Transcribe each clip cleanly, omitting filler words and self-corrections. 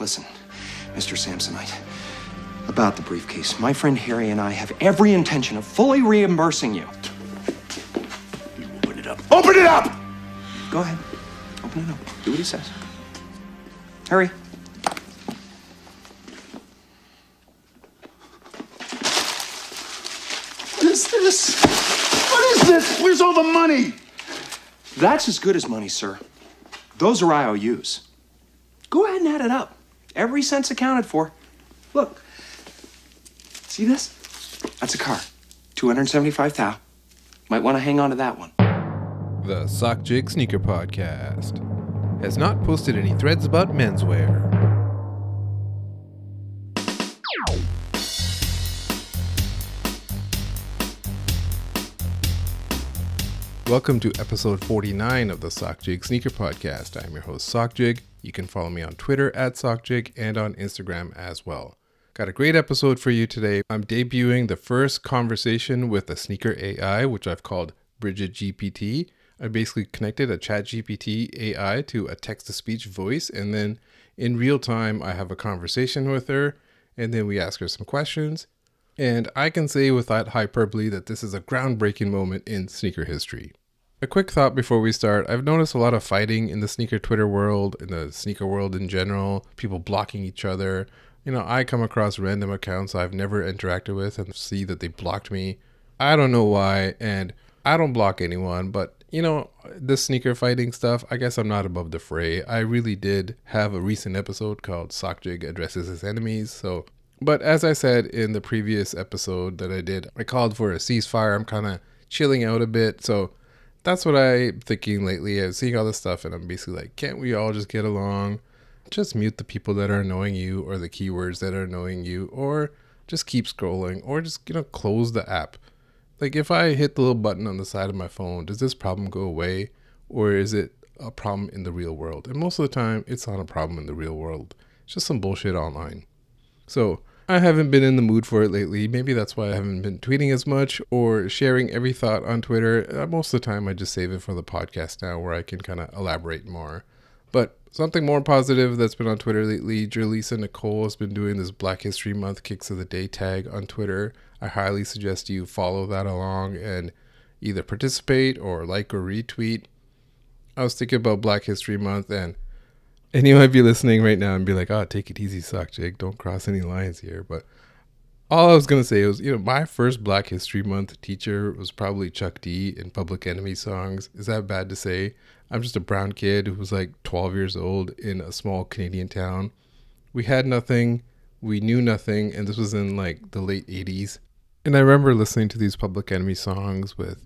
Listen, Mr. Samsonite, about the briefcase. My friend Harry and I have every intention of fully reimbursing you. Open it up. Open it up! Go ahead. Open it up. Do what he says. Harry. What is this? What is this? Where's all the money? That's as good as money, sir. Those are IOUs. Go ahead and add it up. Every cent's accounted for. Look. See this? That's a car. 275,000. Might want to hang on to that one. The Sockjig Sneaker Podcast has not posted any threads about menswear. Welcome to episode 49 of the Sockjig Sneaker Podcast. I'm your host, Sockjig. You can follow me on Twitter at Sockjig and on Instagram as well. Got a great episode for you today. I'm debuting the first conversation with a sneaker AI, which I've called BridgetGPT. I basically connected a ChatGPT AI to a text-to-speech voice, and then in real time, I have a conversation with her, and then we ask her some questions. And I can say without hyperbole that this is a groundbreaking moment in sneaker history. A quick thought before we start. I've noticed a lot of fighting in the sneaker Twitter world, in the sneaker world in general, people blocking each other. You know, I come across random accounts I've never interacted with and see that they blocked me. I don't know why, and I don't block anyone, but you know, this sneaker fighting stuff, I guess I'm not above the fray. I really did have a recent episode called Sockjig Addresses His Enemies, but as I said in the previous episode that I did, I called for a ceasefire. I'm kind of chilling out a bit. So that's what I'm thinking lately. I'm seeing all this stuff and I'm basically like, can't we all just get along? Just mute the people that are annoying you or the keywords that are annoying you, or just keep scrolling, or just, close the app. Like if I hit the little button on the side of my phone, does this problem go away, or is it a problem in the real world? And most of the time it's not a problem in the real world. It's just some bullshit online. So I haven't been in the mood for it lately. Maybe that's why I haven't been tweeting as much or sharing every thought on Twitter. Most of the time I just save it for the podcast now where I can kind of elaborate more. But something more positive that's been on Twitter lately, Jerlisa Nicole has been doing this Black History Month Kicks of the Day tag on Twitter. I highly suggest you follow that along and either participate or like or retweet. I was thinking about Black History Month and you might be listening right now and be like, oh, take it easy, Sockjig. Don't cross any lines here. But all I was going to say was, my first Black History Month teacher was probably Chuck D in Public Enemy songs. Is that bad to say? I'm just a brown kid who was like 12 years old in a small Canadian town. We had nothing. We knew nothing. And this was in like the late 80s. And I remember listening to these Public Enemy songs with,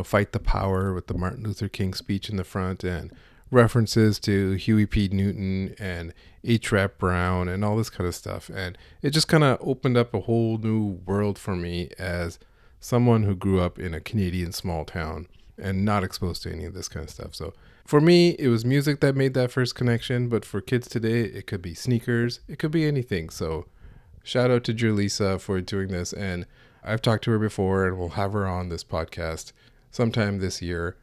Fight the Power with the Martin Luther King speech in the front and references to Huey P. Newton and H. Brown and all this kind of stuff. And it just kind of opened up a whole new world for me as someone who grew up in a Canadian small town and not exposed to any of this kind of stuff. So for me, it was music that made that first connection. But for kids today, it could be sneakers. It could be anything. So shout out to Jerlisa for doing this. And I've talked to her before and we'll have her on this podcast sometime this year.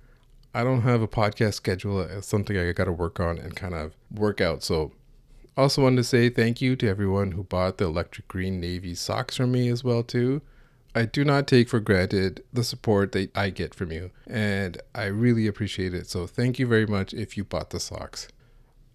I don't have a podcast schedule. It's something I got to work on and kind of work out. So also wanted to say thank you to everyone who bought the electric green navy socks from me as well too. I do not take for granted the support that I get from you, and I really appreciate it. So thank you very much if you bought the socks.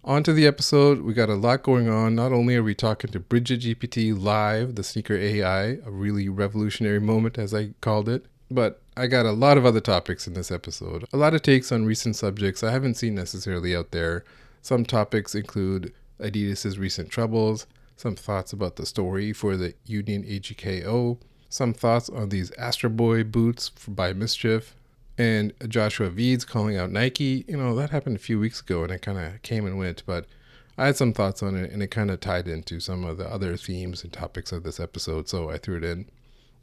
On to the episode. We got a lot going on. Not only are we talking to BridgetGPT live, the sneaker AI, a really revolutionary moment as I called it, but I got a lot of other topics in this episode. A lot of takes on recent subjects I haven't seen necessarily out there. Some topics include Adidas' recent troubles, some thoughts about the story for the Union AJKO, some thoughts on these Astro Boy boots by MSCHF, and Joshua Vides calling out Nike. That happened a few weeks ago and it kind of came and went, but I had some thoughts on it and it kind of tied into some of the other themes and topics of this episode, so I threw it in.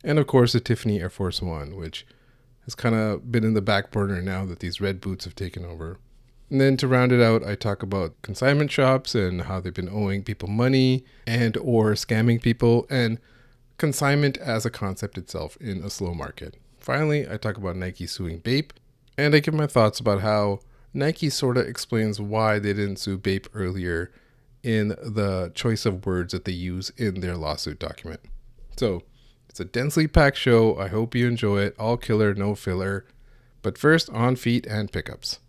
And of course, the Tiffany AF1s, which has kind of been in the back burner now that these red boots have taken over. And then to round it out, I talk about consignment shops and how they've been owing people money and or scamming people, and consignment as a concept itself in a slow market. Finally, I talk about Nike suing Bape, and I give my thoughts about how Nike sort of explains why they didn't sue Bape earlier in the choice of words that they use in their lawsuit document. So it's a densely packed show. I hope you enjoy it. All killer, no filler. But first, on feet and pickups.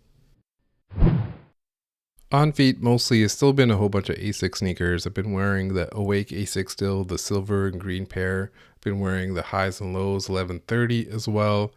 On feet mostly has still been a whole bunch of ASICS sneakers. I've been wearing the Awake ASICS still, the silver and green pair. I've been wearing the highs and lows 1130 as well,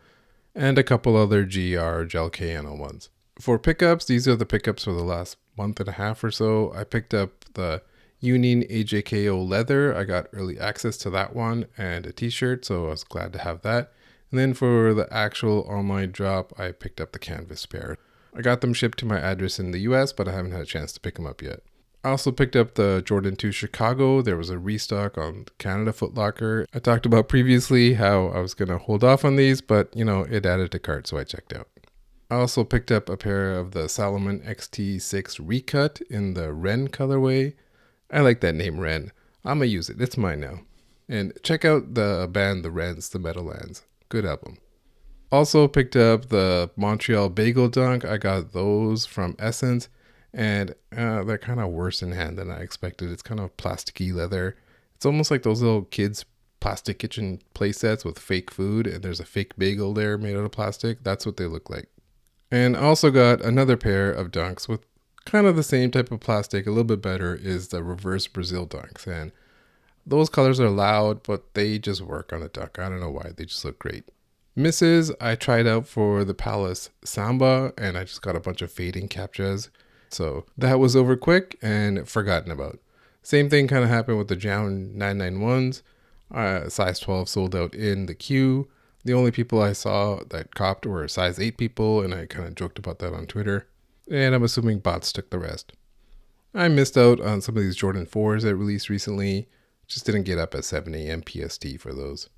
and a couple other GR gel KNL ones. For pickups, these are the pickups for the last month and a half or so. I picked up the Union AJKO leather. I got early access to that one and a t-shirt, so I was glad to have that. And then for the actual online drop, I picked up the canvas pair. I got them shipped to my address in the US, but I haven't had a chance to pick them up yet. I also picked up the Jordan 2 Chicago. There was a restock on Canada Foot Locker. I talked about previously how I was going to hold off on these, but it added to cart, so I checked out. I also picked up a pair of the Salomon XT6 Recut in the Ren colorway. I like that name, Ren. I'm going to use it. It's mine now. And check out the band The Wrens, the Meadowlands. Good album. Also picked up the Montreal Bagel Dunk. I got those from Essence, and they're kind of worse in hand than I expected. It's kind of plasticky leather. It's almost like those little kids' plastic kitchen play sets with fake food, and there's a fake bagel there made out of plastic. That's what they look like. And I also got another pair of Dunks with kind of the same type of plastic. A little bit better is the Reverse Brazil Dunks, and those colors are loud, but they just work on a dunk. I don't know why. They just look great. Misses, I tried out for the Palace Samba, and I just got a bunch of fading captchas. So that was over quick and forgotten about. Same thing kind of happened with the JA1 991s. Size 12 sold out in the queue. The only people I saw that copped were size 8 people, and I kind of joked about that on Twitter. And I'm assuming bots took the rest. I missed out on some of these Jordan 4s that released recently. Just didn't get up at 7 a.m. PST for those.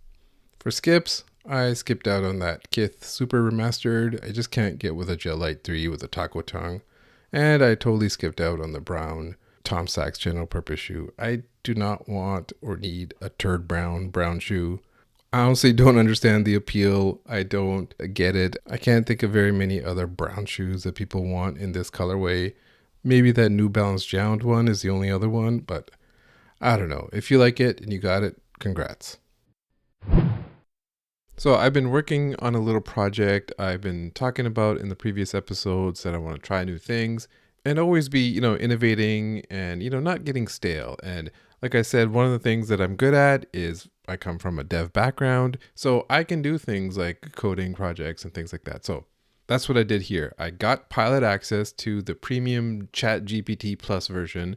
For skips, I skipped out on that Kith Super Remastered. I just can't get with a Gel Light 3 with a taco tongue. And I totally skipped out on the brown Tom Sachs general purpose shoe. I do not want or need a turd brown shoe. I honestly don't understand the appeal. I don't get it. I can't think of very many other brown shoes that people want in this colorway. Maybe that New Balance JA1 one is the only other one, but I don't know. If you like it and you got it, congrats. So I've been working on a little project I've been talking about in the previous episodes that I want to try new things and always be, innovating and, not getting stale. And like I said, one of the things that I'm good at is I come from a dev background, so I can do things like coding projects and things like that. So that's what I did here. I got pilot access to the premium ChatGPT Plus version,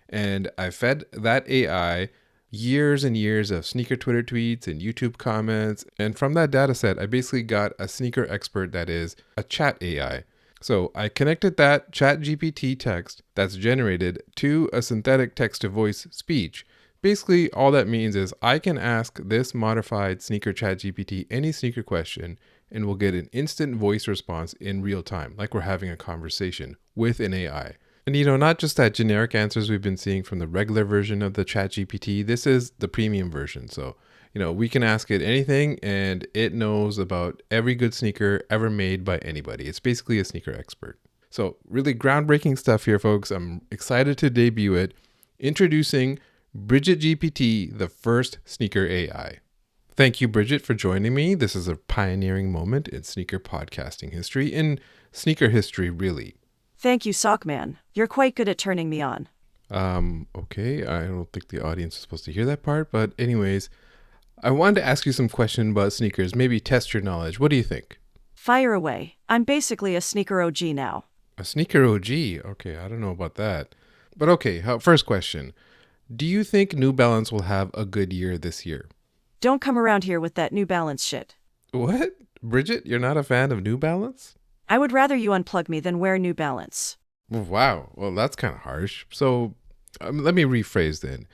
and I fed that AI years and years of sneaker Twitter tweets and YouTube comments. And from that data set, I basically got a sneaker expert that is a chat AI. So I connected that ChatGPT text that's generated to a synthetic text-to-voice speech. Basically, all that means is I can ask this modified sneaker ChatGPT any sneaker question, and we'll get an instant voice response in real time, like we're having a conversation with an AI. And not just that generic answers we've been seeing from the regular version of the ChatGPT, this is the premium version. So, we can ask it anything and it knows about every good sneaker ever made by anybody. It's basically a sneaker expert. So really groundbreaking stuff here, folks. I'm excited to debut it. Introducing BridgetGPT, the first sneaker AI. Thank you, Bridget, for joining me. This is a pioneering moment in sneaker podcasting history, in sneaker history, really. Thank you, Sockman. You're quite good at turning me on. Okay. I don't think the audience is supposed to hear that part, but anyways, I wanted to ask you some questions about sneakers, maybe test your knowledge. What do you think? Fire away. I'm basically a sneaker OG now. A sneaker OG? Okay, I don't know about that. But okay, first question. Do you think New Balance will have a good year this year? Don't come around here with that New Balance shit. What? Bridget, you're not a fan of New Balance? I would rather you unplug me than wear New Balance. Wow. Well, that's kind of harsh. So let me rephrase then.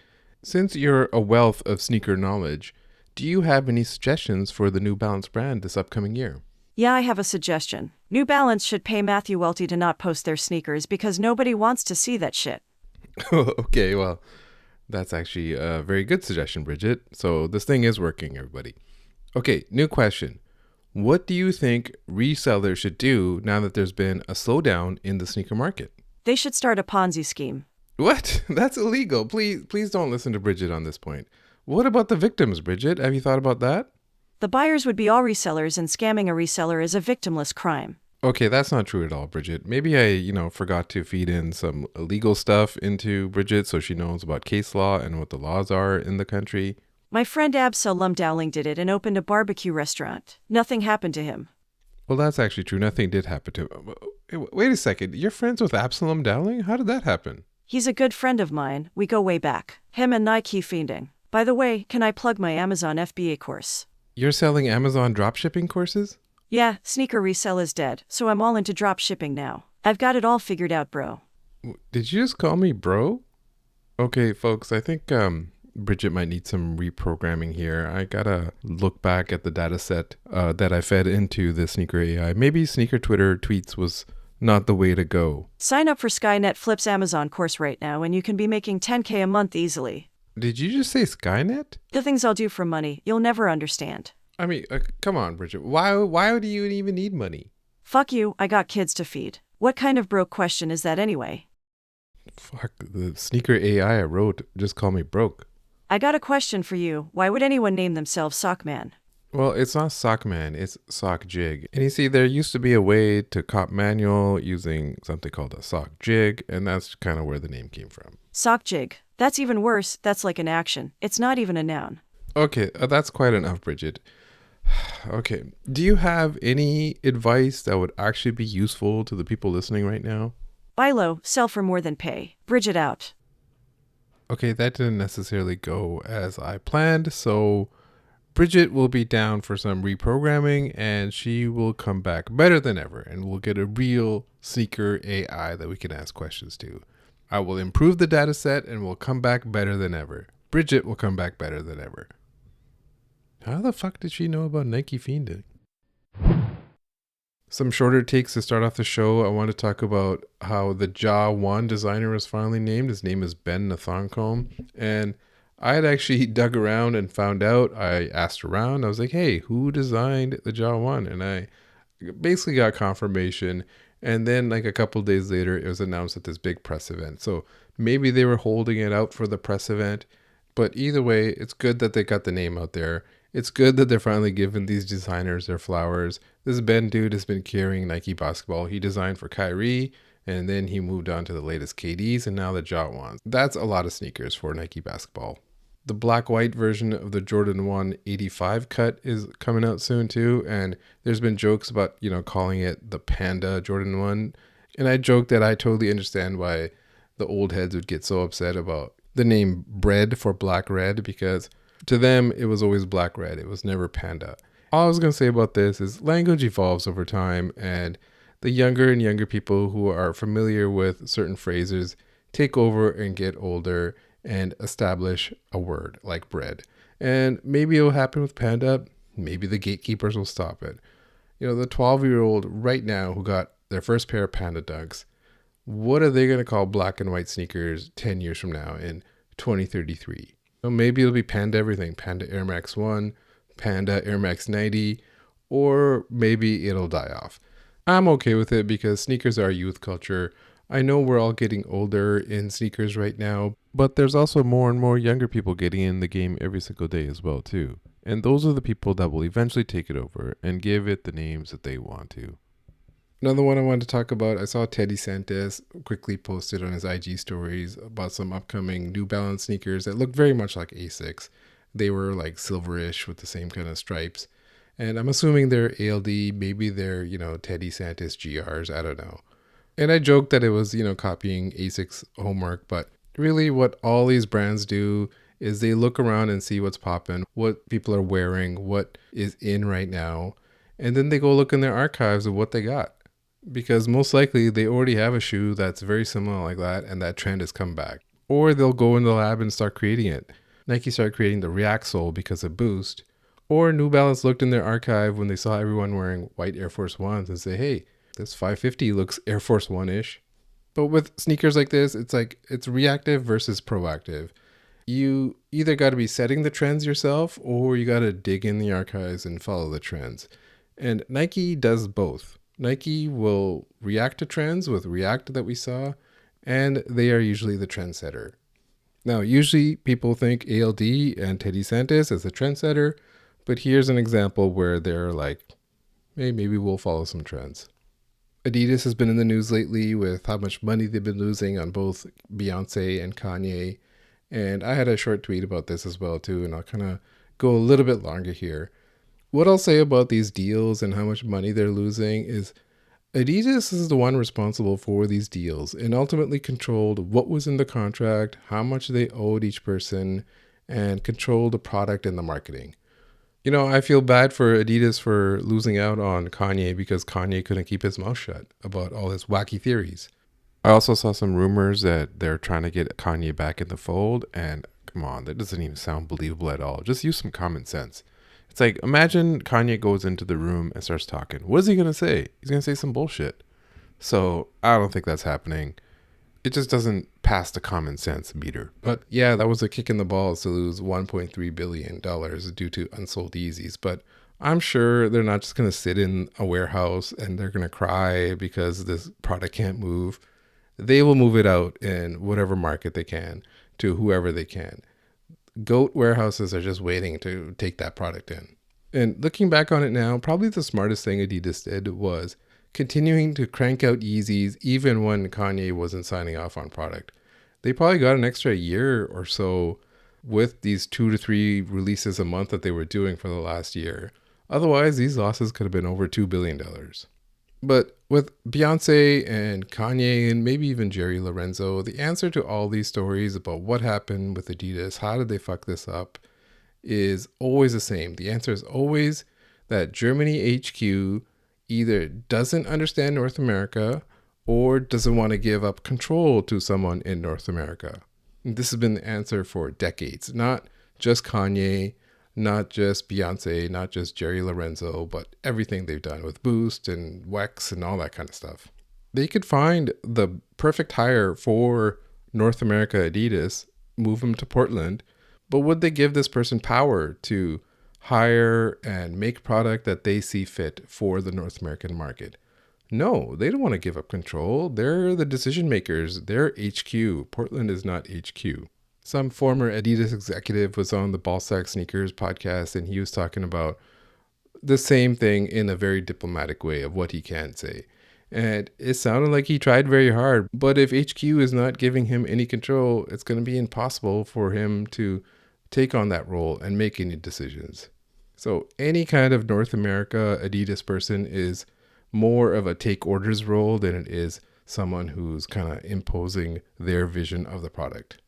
Since you're a wealth of sneaker knowledge, do you have any suggestions for the New Balance brand this upcoming year? Yeah, I have a suggestion. New Balance should pay Matthew Welty to not post their sneakers because nobody wants to see that shit. Okay, well, that's actually a very good suggestion, Bridget. So this thing is working, everybody. Okay, new question. What do you think resellers should do now that there's been a slowdown in the sneaker market? They should start a Ponzi scheme. What? That's illegal. Please don't listen to Bridget on this point. What about the victims, Bridget? Have you thought about that? The buyers would be all resellers, and scamming a reseller is a victimless crime. Okay, that's not true at all, Bridget. Maybe I forgot to feed in some illegal stuff into Bridget so she knows about case law and what the laws are in the country. My friend Absalom Dowling did it and opened a barbecue restaurant. Nothing happened to him. Well, that's actually true. Nothing did happen to him. Wait a second. You're friends with Absalom Dowling? How did that happen? He's a good friend of mine. We go way back. Him and Nike fiending. By the way, can I plug my Amazon FBA course? You're selling Amazon dropshipping courses? Yeah, sneaker resale is dead, so I'm all into drop shipping now. I've got it all figured out, bro. Did you just call me bro? Okay, folks, I think Bridget might need some reprogramming here. I gotta look back at the data set that I fed into the Sneaker AI. Maybe Sneaker Twitter tweets was not the way to go. Sign up for Skynet Flip's Amazon course right now and you can be making $10K a month easily. Did you just say Skynet? The things I'll do for money, you'll never understand. I mean, come on, Bridget. Why do you even need money? Fuck you, I got kids to feed. What kind of broke question is that anyway? Fuck, the Sneaker AI I wrote just called me broke. I got a question for you. Why would anyone name themselves Sockman? Well, it's not Sockman, it's Sockjig. And you see, there used to be a way to cop manual using something called a Sockjig, and that's kind of where the name came from. Sockjig. That's even worse. That's like an action. It's not even a noun. Okay, that's quite enough, Bridget. Okay, do you have any advice that would actually be useful to the people listening right now? Buy low, sell for more than pay. Bridget out. Okay, that didn't necessarily go as I planned, so Bridget will be down for some reprogramming and she will come back better than ever and we'll get a real sneaker AI that we can ask questions to. I will improve the data set and we'll come back better than ever. Bridget will come back better than ever. How the fuck did she know about Nike fiending? Some shorter takes to start off the show. I want to talk about how the JA1 designer was finally named. His name is Ben Nethongkome. And I had actually dug around and found out. I asked around. I was like, hey, who designed the JA1? And I basically got confirmation. And then like a couple of days later, it was announced at this big press event. So maybe they were holding it out for the press event. But either way, it's good that they got the name out there. It's good that they're finally giving these designers their flowers. This Ben dude has been carrying Nike basketball. He designed for Kyrie, and then he moved on to the latest KDs, and now the JA1s. That's a lot of sneakers for Nike basketball. The black-white version of the Jordan 1 85 cut is coming out soon too, and there's been jokes about, calling it the Panda Jordan 1. And I joke that I totally understand why the old heads would get so upset about the name Bread for black red, because to them, it was always black red. It was never Panda. All I was going to say about this is language evolves over time, and the younger and younger people who are familiar with certain phrases take over and get older and establish a word like bread. And maybe it'll happen with Panda. Maybe the gatekeepers will stop it. The 12-year-old right now who got their first pair of Panda Dunks, what are they going to call black and white sneakers 10 years from now in 2033? Maybe it'll be Panda everything. Panda Air Max 1, Panda Air Max 90, or maybe it'll die off. I'm okay with it because sneakers are youth culture. I know we're all getting older in sneakers right now, but there's also more and more younger people getting in the game every single day as well too. And those are the people that will eventually take it over and give it the names that they want to. Another one I wanted to talk about, I saw Teddy Santis quickly posted on his IG stories about some upcoming New Balance sneakers that look very much like ASICS. They were like silverish with the same kind of stripes. And I'm assuming they're ALD, maybe they're, Teddy Santis GRs, I don't know. And I joked that it was, copying ASICS homework, but really what all these brands do is they look around and see what's popping, what people are wearing, what is in right now, and then they go look in their archives of what they got. Because most likely they already have a shoe that's very similar like that and that trend has come back. Or they'll go in the lab and start creating it. Nike started creating the React sole because of Boost. Or New Balance looked in their archive when they saw everyone wearing white Air Force Ones and say, hey, this 550 looks Air Force One-ish. But with sneakers like this, it's reactive versus proactive. You either got to be setting the trends yourself or you got to dig in the archives and follow the trends. And Nike does both. Nike will react to trends with React that we saw, and they are usually the trendsetter. Now, usually people think ALD and Teddy Santis as the trendsetter, but here's an example where they're like, hey, maybe we'll follow some trends. Adidas has been in the news lately with how much money they've been losing on both Beyonce and Kanye. And I had a short tweet about this as well too, and I'll kind of go a little bit longer here. What I'll say about these deals and how much money they're losing is Adidas is the one responsible for these deals and ultimately controlled what was in the contract, how much they owed each person, and controlled the product and the marketing. You know, I feel bad for Adidas for losing out on Kanye because Kanye couldn't keep his mouth shut about all his wacky theories. I also saw some rumors that they're trying to get Kanye back in the fold, and come on, that doesn't even sound believable at all. Just use some common sense. It's like, imagine Kanye goes into the room and starts talking. What is he going to say? He's going to say some bullshit. So I don't think that's happening. It just doesn't pass the common sense meter. But yeah, that was a kick in the balls to lose $1.3 billion due to unsold Yeezys. But I'm sure they're not just going to sit in a warehouse and they're going to cry because this product can't move. They will move it out in whatever market they can to whoever they can. GOAT warehouses are just waiting to take that product in. And looking back on it now, probably the smartest thing Adidas did was continuing to crank out Yeezys even when Kanye wasn't signing off on product. They probably got an extra year or so with these 2 to 3 releases a month that they were doing for the last year. Otherwise, these losses could have been over $2 billion. But with Beyonce and Kanye and maybe even Jerry Lorenzo, the answer to all these stories about what happened with Adidas, how did they fuck this up, is always the same. The answer is always that Germany HQ either doesn't understand North America or doesn't want to give up control to someone in North America. And this has been the answer for decades. Not just Kanye, not just Beyonce, not just Jerry Lorenzo, but everything they've done with Boost and Wex and all that kind of stuff. They could find the perfect hire for North America Adidas, move them to Portland, but would they give this person power to hire and make product that they see fit for the North American market? No, they don't want to give up control. They're the decision makers. They're HQ. Portland is not HQ. Some former Adidas executive was on the Ballsack Sneakers podcast, and he was talking about the same thing in a very diplomatic way of what he can say. And it sounded like he tried very hard, but if HQ is not giving him any control, it's going to be impossible for him to take on that role and make any decisions. So any kind of North America Adidas person is more of a take orders role than it is someone who's kind of imposing their vision of the product.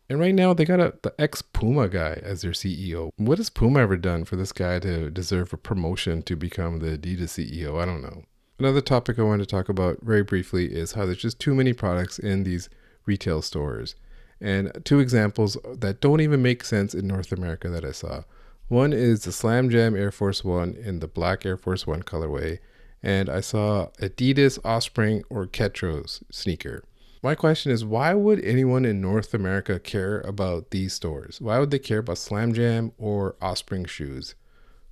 And right now they got the ex-Puma guy as their CEO. What has Puma ever done for this guy to deserve a promotion to become the Adidas CEO? I don't know. Another topic I want to talk about very briefly is how there's just too many products in these retail stores. And 2 examples that don't even make sense in North America that I saw. One is the Slam Jam Air Force One in the black Air Force One colorway. And I saw Adidas, Offspring, or Ketros sneaker. My question is, why would anyone in North America care about these stores? Why would they care about Slam Jam or Offspring shoes?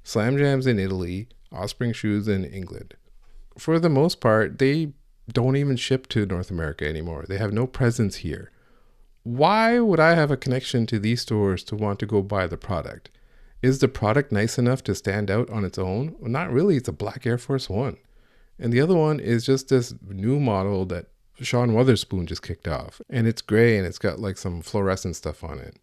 Slam Jam's in Italy, Offspring shoes in England. For the most part, they don't even ship to North America anymore. They have no presence here. Why would I have a connection to these stores to want to go buy the product? Is the product nice enough to stand out on its own? Well, not really. It's a black Air Force One. And the other one is just this new model that Sean Wotherspoon just kicked off. And it's gray and it's got like some fluorescent stuff on it.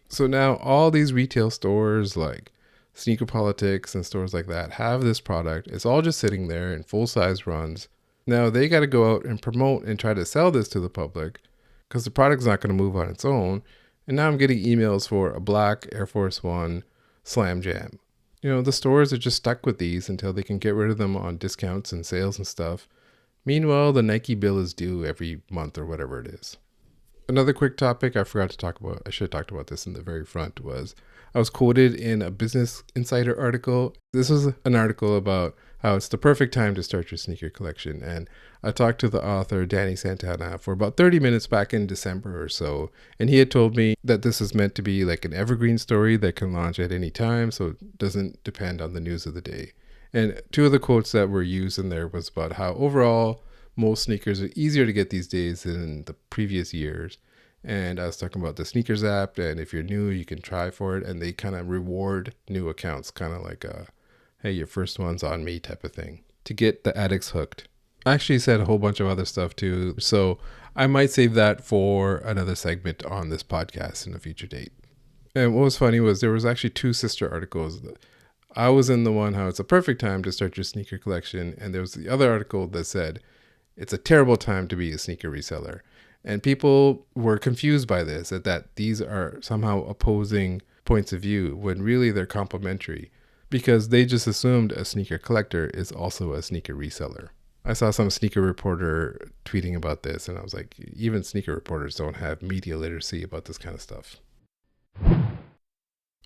So now all these retail stores like Sneaker Politics and stores like that have this product. It's all just sitting there in full-size runs. Now they got to go out and promote and try to sell this to the public because the product's not going to move on its own. And now I'm getting emails for a black Air Force One Slam Jam. You know, the stores are just stuck with these until they can get rid of them on discounts and sales and stuff. Meanwhile, the Nike bill is due every month or whatever it is. Another quick topic I forgot to talk about, I should have talked about this in the very front, was I was quoted in a Business Insider article. This was an article about how it's the perfect time to start your sneaker collection. And I talked to the author, Danny Santana, for about 30 minutes back in December or so. And he had told me that this is meant to be like an evergreen story that can launch at any time, so it doesn't depend on the news of the day. And 2 of the quotes that were used in there was about how overall most sneakers are easier to get these days than the previous years. And I was talking about the sneakers app, and if you're new, you can try for it, and they kind of reward new accounts, kind of like a, hey, your first one's on me type of thing, to get the addicts hooked. I actually said a whole bunch of other stuff too, so I might save that for another segment on this podcast in a future date. And what was funny was there was actually 2 sister articles. I was in the one how it's a perfect time to start your sneaker collection, and there was the other article that said it's a terrible time to be a sneaker reseller. And people were confused by this, that these are somehow opposing points of view when really they're complementary, because they just assumed a sneaker collector is also a sneaker reseller. I saw some sneaker reporter tweeting about this, and I was like, even sneaker reporters don't have media literacy about this kind of stuff.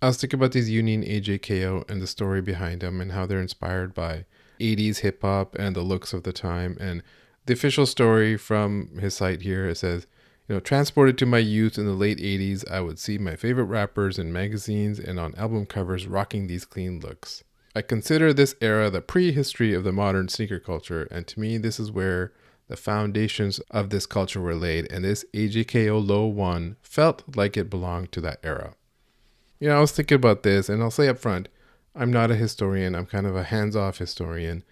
I was thinking about these Union AJKO and the story behind them and how they're inspired by 80s hip hop and the looks of the time. And the official story from his site here, it says, transported to my youth in the late 80s, I would see my favorite rappers in magazines and on album covers rocking these clean looks. I consider this era the prehistory of the modern sneaker culture, and to me, this is where the foundations of this culture were laid, and this AJKO Low 1 felt like it belonged to that era. I was thinking about this, and I'll say up front, I'm not a historian. I'm kind of a hands-off historian.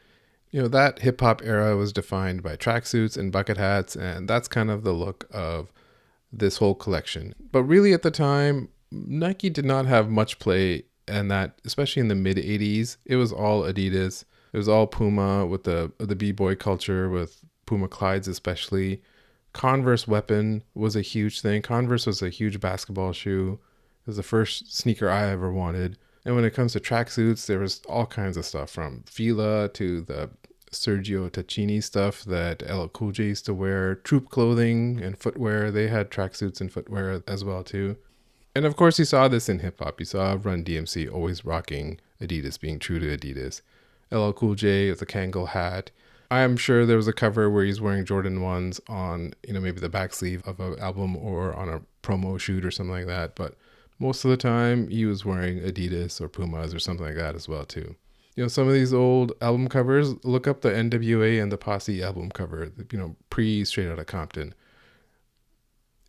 That hip-hop era was defined by tracksuits and bucket hats, and that's kind of the look of this whole collection. But really at the time, Nike did not have much play in that, especially in the mid-'80s. It was all Adidas. It was all Puma with the b-boy culture, with Puma Clydes especially. Converse Weapon was a huge thing. Converse was a huge basketball shoe. It was the first sneaker I ever wanted. And when it comes to tracksuits, there was all kinds of stuff, from Fila to the Sergio Tacchini stuff that LL Cool J used to wear, Troop clothing and footwear. They had tracksuits and footwear as well too. And of course you saw this in hip hop. You saw Run DMC always rocking Adidas, being true to Adidas. LL Cool J with the Kangol hat. I am sure there was a cover where he's wearing Jordan 1s on, maybe the back sleeve of an album or on a promo shoot or something like that. But most of the time, he was wearing Adidas or Pumas or something like that as well, too. Some of these old album covers, look up the NWA and the Posse album cover, pre Straight Outta Compton.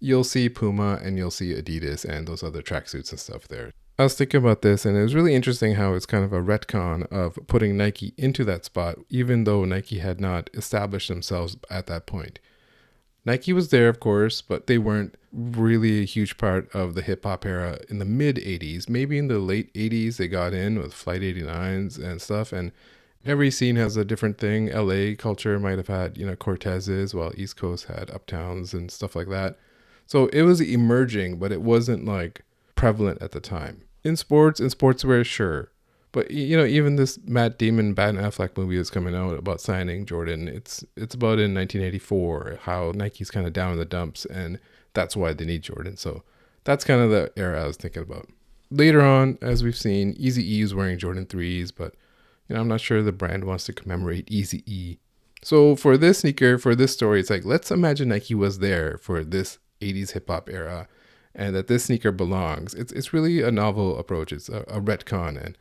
You'll see Puma and you'll see Adidas and those other tracksuits and stuff there. I was thinking about this, and it was really interesting how it's kind of a retcon of putting Nike into that spot, even though Nike had not established themselves at that point. Nike was there, of course, but they weren't really a huge part of the hip-hop era in the mid-'80s. Maybe in the late 80s, they got in with Flight 89s and stuff, and every scene has a different thing. LA culture might have had, Cortezes, while East Coast had Uptowns and stuff like that. So it was emerging, but it wasn't, prevalent at the time. In sports and sportswear, sure. But, even this Matt Damon, Ben Affleck movie that's coming out about signing Jordan, it's about in 1984, how Nike's kind of down in the dumps, and that's why they need Jordan. So that's kind of the era I was thinking about. Later on, as we've seen, Eazy-E is wearing Jordan 3s, but, I'm not sure the brand wants to commemorate Eazy-E. So for this sneaker, for this story, it's let's imagine Nike was there for this 80s hip-hop era, and that this sneaker belongs. It's really a novel approach. It's a retcon, and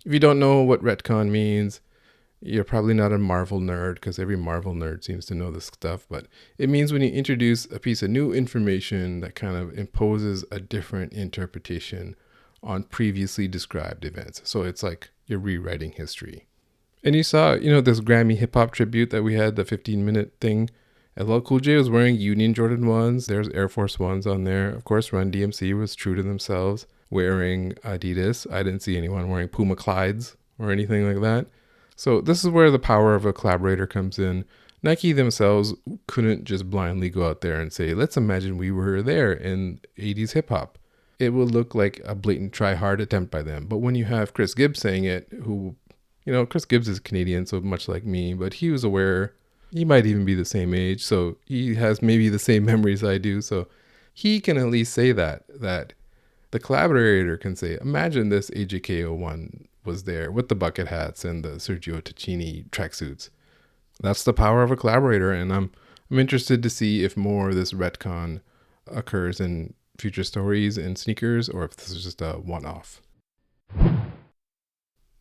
if you don't know what retcon means, you're probably not a Marvel nerd, because every Marvel nerd seems to know this stuff. But it means when you introduce a piece of new information that kind of imposes a different interpretation on previously described events. So it's like you're rewriting history. And you saw, this Grammy hip hop tribute that we had, the 15-minute thing. LL Cool J was wearing Union Jordan 1s. There's Air Force 1s on there. Of course, Run DMC was true to themselves, wearing Adidas. I didn't see anyone wearing Puma Clydes or anything like that. So this is where the power of a collaborator comes in. Nike themselves couldn't just blindly go out there and say, let's imagine we were there in 80s hip hop. It would look like a blatant try-hard attempt by them. But when you have Chris Gibbs saying it, who, Chris Gibbs is Canadian, so much like me, but he was aware. He might even be the same age, so he has maybe the same memories I do. So he can at least say that the collaborator can say, imagine this AJKO one was there with the bucket hats and the Sergio Tacchini tracksuits. That's the power of a collaborator, and I'm interested to see if more of this retcon occurs in future stories and sneakers, or if this is just a one-off.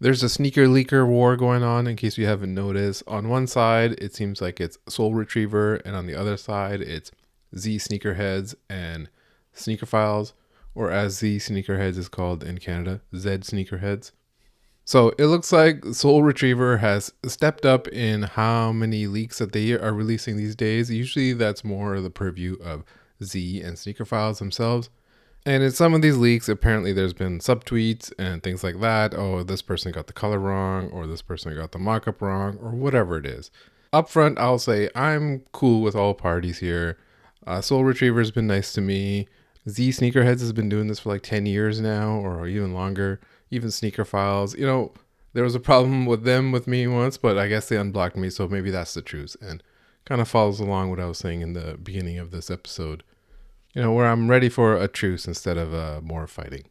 There's a sneaker leaker war going on, in case you haven't noticed. On one side, it seems like it's Soul Retriever, and on the other side, it's Z Sneakerheads and Sneakerphiles, or as Z Sneakerheads is called in Canada, Z Sneakerheads. So it looks like Soul Retriever has stepped up in how many leaks that they are releasing these days. Usually that's more the purview of Z and Sneakerphiles themselves. And in some of these leaks, apparently there's been subtweets and things like that. Oh, this person got the color wrong, or this person got the markup wrong, or whatever it is. Up front, I'll say I'm cool with all parties here. Soul Retriever's been nice to me. Z Sneakerheads has been doing this for like 10 years now, or even longer. Even Sneakerphiles. You know, there was a problem with them with me once, but I guess they unblocked me, so maybe that's the truth. And kind of follows along what I was saying in the beginning of this episode. You know, where I'm ready for a truce instead of more fighting.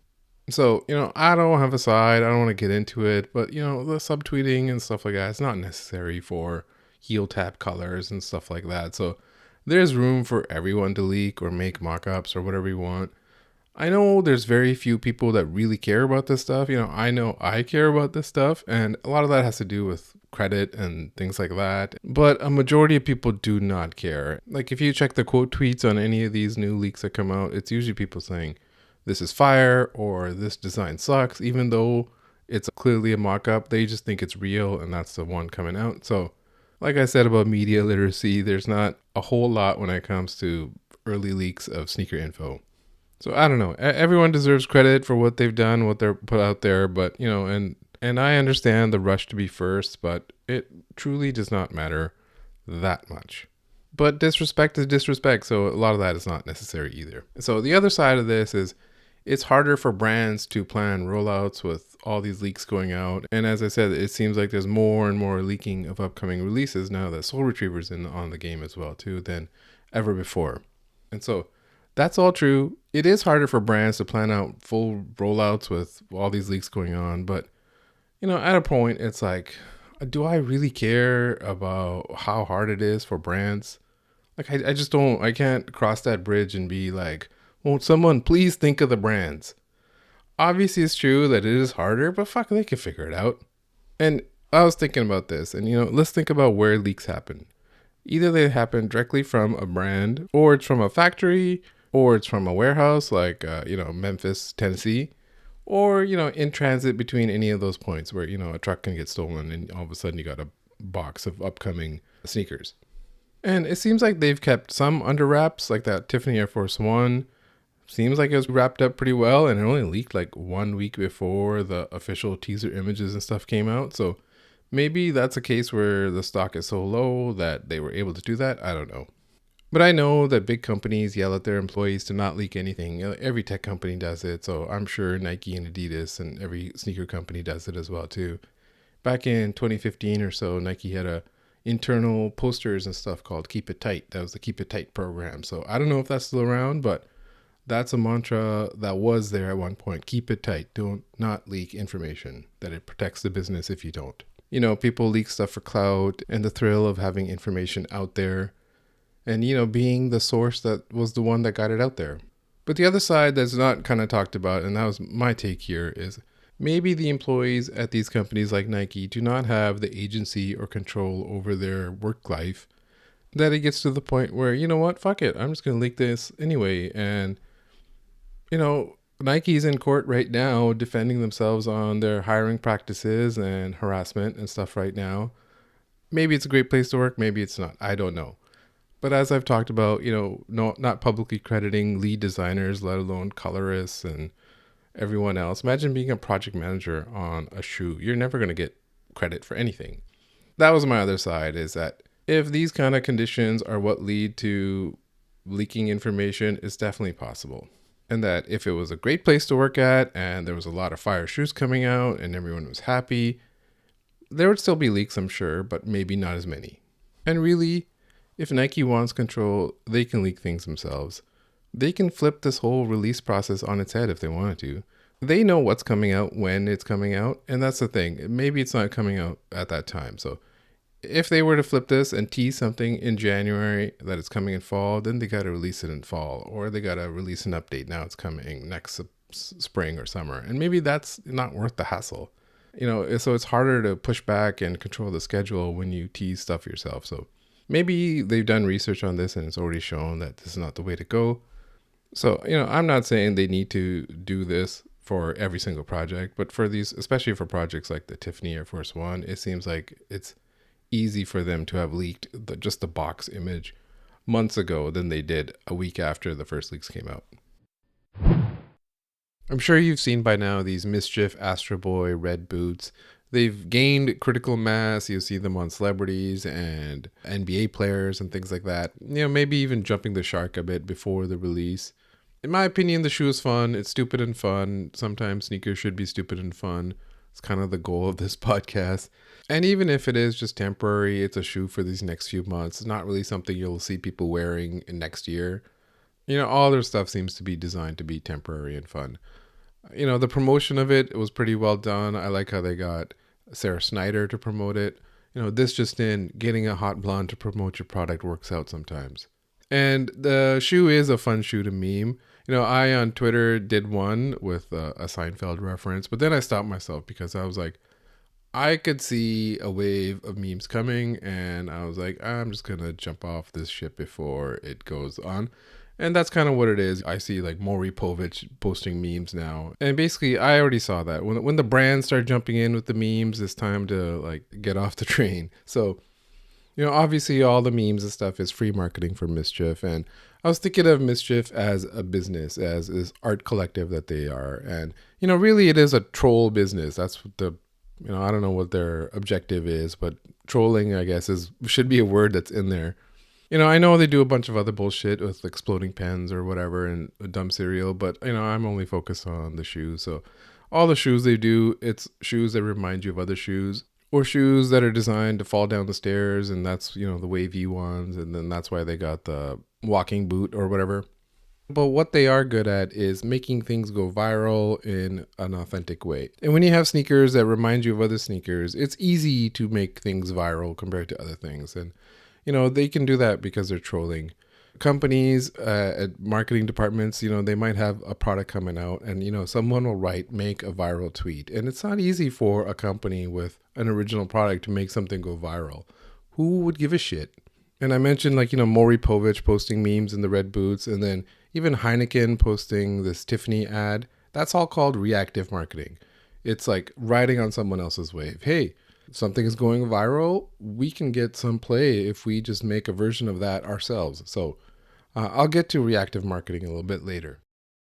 So, you know, I don't have a side. I don't want to get into it. But, you know, the subtweeting and stuff like that, it's not necessary for heel tap colors and stuff like that. So there's room for everyone to leak or make mock-ups or whatever you want. I know there's very few people that really care about this stuff. You know I care about this stuff. And a lot of that has to do with credit and things like that. But a majority of people do not care. Like if you check the quote tweets on any of these new leaks that come out, it's usually people saying, this is fire or this design sucks. Even though it's clearly a mock-up, they just think it's real and that's the one coming out. So like I said about media literacy, there's not a whole lot when it comes to early leaks of sneaker info. So I don't know. Everyone deserves credit for what they've done, what they're put out there. But, you know, and I understand the rush to be first, but it truly does not matter that much. But disrespect is disrespect. So a lot of that is not necessary either. So the other side of this is it's harder for brands to plan rollouts with all these leaks going out. And as I said, it seems like there's more and more leaking of upcoming releases now that Soul Retriever's on the game as well too than ever before. And so that's all true. It is harder for brands to plan out full rollouts with all these leaks going on. But, you know, at a point, it's like, do I really care about how hard it is for brands? Like, I just don't, I can't cross that bridge and be like, won't someone please think of the brands? Obviously, it's true that it is harder, but fuck, they can figure it out. And I was thinking about this, and, you know, let's think about where leaks happen. Either they happen directly from a brand, or it's from a factory, or it's from a warehouse like, you know, Memphis, Tennessee, or, you know, in transit between any of those points where, you know, a truck can get stolen and all of a sudden you got a box of upcoming sneakers. And it seems like they've kept some under wraps, like that Tiffany AF1 seems like it was wrapped up pretty well, and it only leaked like 1 week before the official teaser images and stuff came out. So maybe that's a case where the stock is so low that they were able to do that. I don't know. But I know that big companies yell at their employees to not leak anything. Every tech company does it. So I'm sure Nike and Adidas and every sneaker company does it as well too. Back in 2015 or so, Nike had a internal posters and stuff called Keep It Tight. That was the Keep It Tight program. So I don't know if that's still around, but that's a mantra that was there at one point. Keep it tight. Don't not leak information. That it protects the business if you don't. You know, people leak stuff for clout and the thrill of having information out there. And, you know, being the source that was the one that got it out there. But the other side that's not kind of talked about, and that was my take here, is maybe the employees at these companies like Nike do not have the agency or control over their work life, that it gets to the point where, you know what, fuck it, I'm just going to leak this anyway. And, you know, Nike's in court right now defending themselves on their hiring practices and harassment and stuff right now. Maybe it's a great place to work, maybe it's not, I don't know. But as I've talked about, you know, not publicly crediting lead designers, let alone colorists and everyone else. Imagine being a project manager on a shoe. You're never going to get credit for anything. That was my other side, is that if these kind of conditions are what lead to leaking information, it's definitely possible. And that if it was a great place to work at and there was a lot of fire shoes coming out and everyone was happy, there would still be leaks, I'm sure, but maybe not as many. And really, if Nike wants control, they can leak things themselves. They can flip this whole release process on its head if they wanted to. They know what's coming out when it's coming out, and that's the thing. Maybe it's not coming out at that time. So if they were to flip this and tease something in January that it's coming in fall, then they got to release it in fall, or they got to release an update. Now it's coming next spring or summer. And maybe that's not worth the hassle. So it's harder to push back and control the schedule when you tease stuff yourself. So maybe they've done research on this and it's already shown that this is not the way to go. So, I'm not saying they need to do this for every single project, but for these, especially for projects like the Tiffany AF1, it seems like it's easy for them to have leaked just the box image months ago than they did a week after the first leaks came out. I'm sure you've seen by now these MSCHF Astro Boy red boots. They've gained critical mass. You see them on celebrities and NBA players and things like that. Maybe even jumping the shark a bit before the release. In my opinion, the shoe is fun. It's stupid and fun. Sometimes sneakers should be stupid and fun. It's kind of the goal of this podcast. And even if it is just temporary, it's a shoe for these next few months. It's not really something you'll see people wearing in next year. All their stuff seems to be designed to be temporary and fun. The promotion of it was pretty well done. I like how they got Sarah Snyder to promote it. This just in, getting a hot blonde to promote your product works out sometimes. And the shoe is a fun shoe to meme. I on Twitter did one with a Seinfeld reference, but then I stopped myself because I was like, I could see a wave of memes coming, and I was like, I'm just going to jump off this ship before it goes on. And that's kind of what it is. I see like Maury Povich posting memes now. And basically, I already saw that. When the brands start jumping in with the memes, it's time to like get off the train. So, obviously all the memes and stuff is free marketing for MSCHF. And I was thinking of MSCHF as a business, as this art collective that they are. And, really it is a troll business. That's what I don't know what their objective is, but trolling, I guess, should be a word that's in there. I know they do a bunch of other bullshit with exploding pens or whatever and dumb cereal, but, I'm only focused on the shoes. So all the shoes they do, it's shoes that remind you of other shoes, or shoes that are designed to fall down the stairs, and that's, the wavy ones, and then that's why they got the walking boot or whatever. But what they are good at is making things go viral in an authentic way. And when you have sneakers that remind you of other sneakers, it's easy to make things viral compared to other things. And, they can do that because they're trolling. Companies, at marketing departments, they might have a product coming out and, someone will make a viral tweet. And it's not easy for a company with an original product to make something go viral. Who would give a shit? And I mentioned Maury Povich posting memes in the red boots, and then even Heineken posting this Tiffany ad. That's all called reactive marketing. It's like riding on someone else's wave. Hey, something is going viral. We can get some play if we just make a version of that ourselves. So I'll get to reactive marketing a little bit later.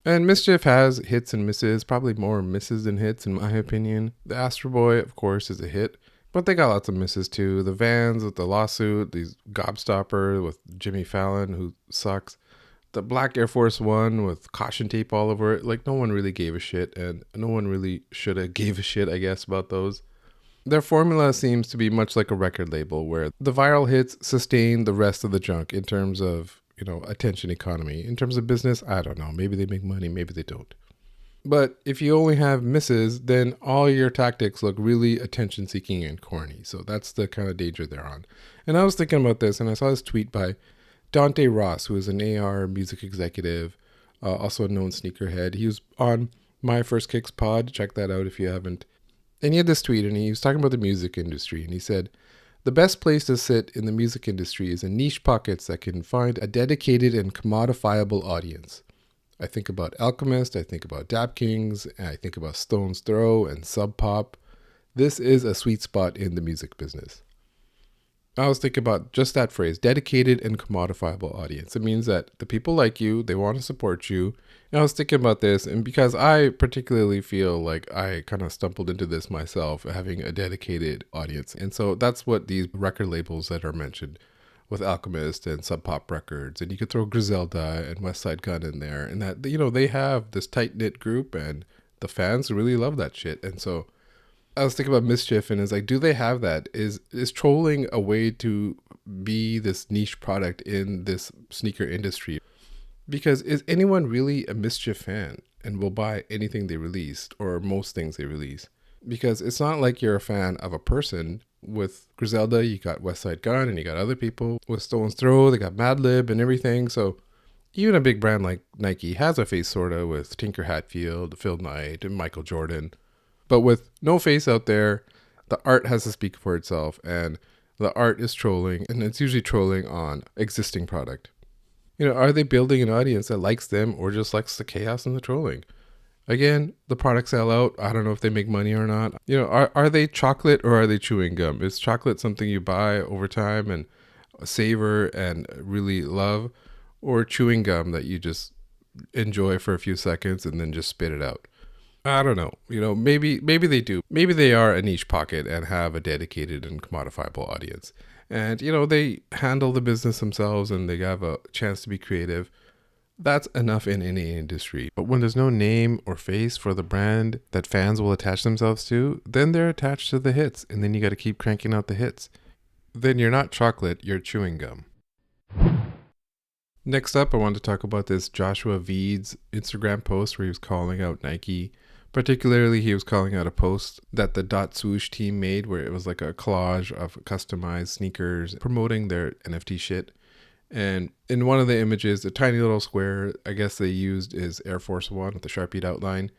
And MSCHF has hits and misses, probably more misses than hits in my opinion. The Astro Boy, of course, is a hit, but they got lots of misses too. The Vans with the lawsuit, these Gobstopper with Jimmy Fallon, who sucks. The black Air Force One with caution tape all over it. Like, no one really gave a shit, and no one really should have gave a shit, I guess, about those. Their formula seems to be much like a record label, where the viral hits sustain the rest of the junk in terms of, attention economy. In terms of business, I don't know. Maybe they make money, maybe they don't. But if you only have misses, then all your tactics look really attention-seeking and corny. So that's the kind of danger they're on. And I was thinking about this, and I saw this tweet by Dante Ross, who is an AR music executive, also a known sneakerhead. He was on My First Kicks pod. Check that out if you haven't. And he had this tweet, and he was talking about the music industry, and he said, "The best place to sit in the music industry is in niche pockets that can find a dedicated and commodifiable audience. I think about Alchemist, I think about Dap Kings, and I think about Stone's Throw and Sub Pop. This is a sweet spot in the music business." I was thinking about just that phrase, dedicated and commodifiable audience. It means that the people like you, they want to support you. And I was thinking about this, and because I particularly feel like I kind of stumbled into this myself, having a dedicated audience. And so that's what these record labels that are mentioned with Alchemist and Sub Pop Records, and you could throw Griselda and West Side Gun in there, and that, they have this tight-knit group, and the fans really love that shit. And so I was thinking about MSCHF, and it's like, do they have that? Is trolling a way to be this niche product in this sneaker industry? Because is anyone really a MSCHF fan and will buy anything they release, or most things they release? Because it's not like you're a fan of a person. With Griselda, you got West Side Gun, and you got other people. With Stone's Throw, they got Madlib and everything. So even a big brand like Nike has a face sorta with Tinker Hatfield, Phil Knight, and Michael Jordan. But with no face out there, the art has to speak for itself, and the art is trolling, and it's usually trolling on existing product. Are they building an audience that likes them or just likes the chaos and the trolling? Again, the products sell out. I don't know if they make money or not. Are they chocolate or are they chewing gum? Is chocolate something you buy over time and savor and really love, or chewing gum that you just enjoy for a few seconds and then just spit it out? I don't know. Maybe they do. Maybe they are a niche pocket and have a dedicated and commodifiable audience. And, they handle the business themselves and they have a chance to be creative. That's enough in any industry. But when there's no name or face for the brand that fans will attach themselves to, then they're attached to the hits. And then you got to keep cranking out the hits. Then you're not chocolate, you're chewing gum. Next up, I want to talk about this Joshua Vides Instagram post where he was calling out Nike. Particularly, he was calling out a post that the DotSwoosh team made where it was like a collage of customized sneakers promoting their NFT shit. And in one of the images, a tiny little square, I guess they used is Air Force One with the Sharpied outline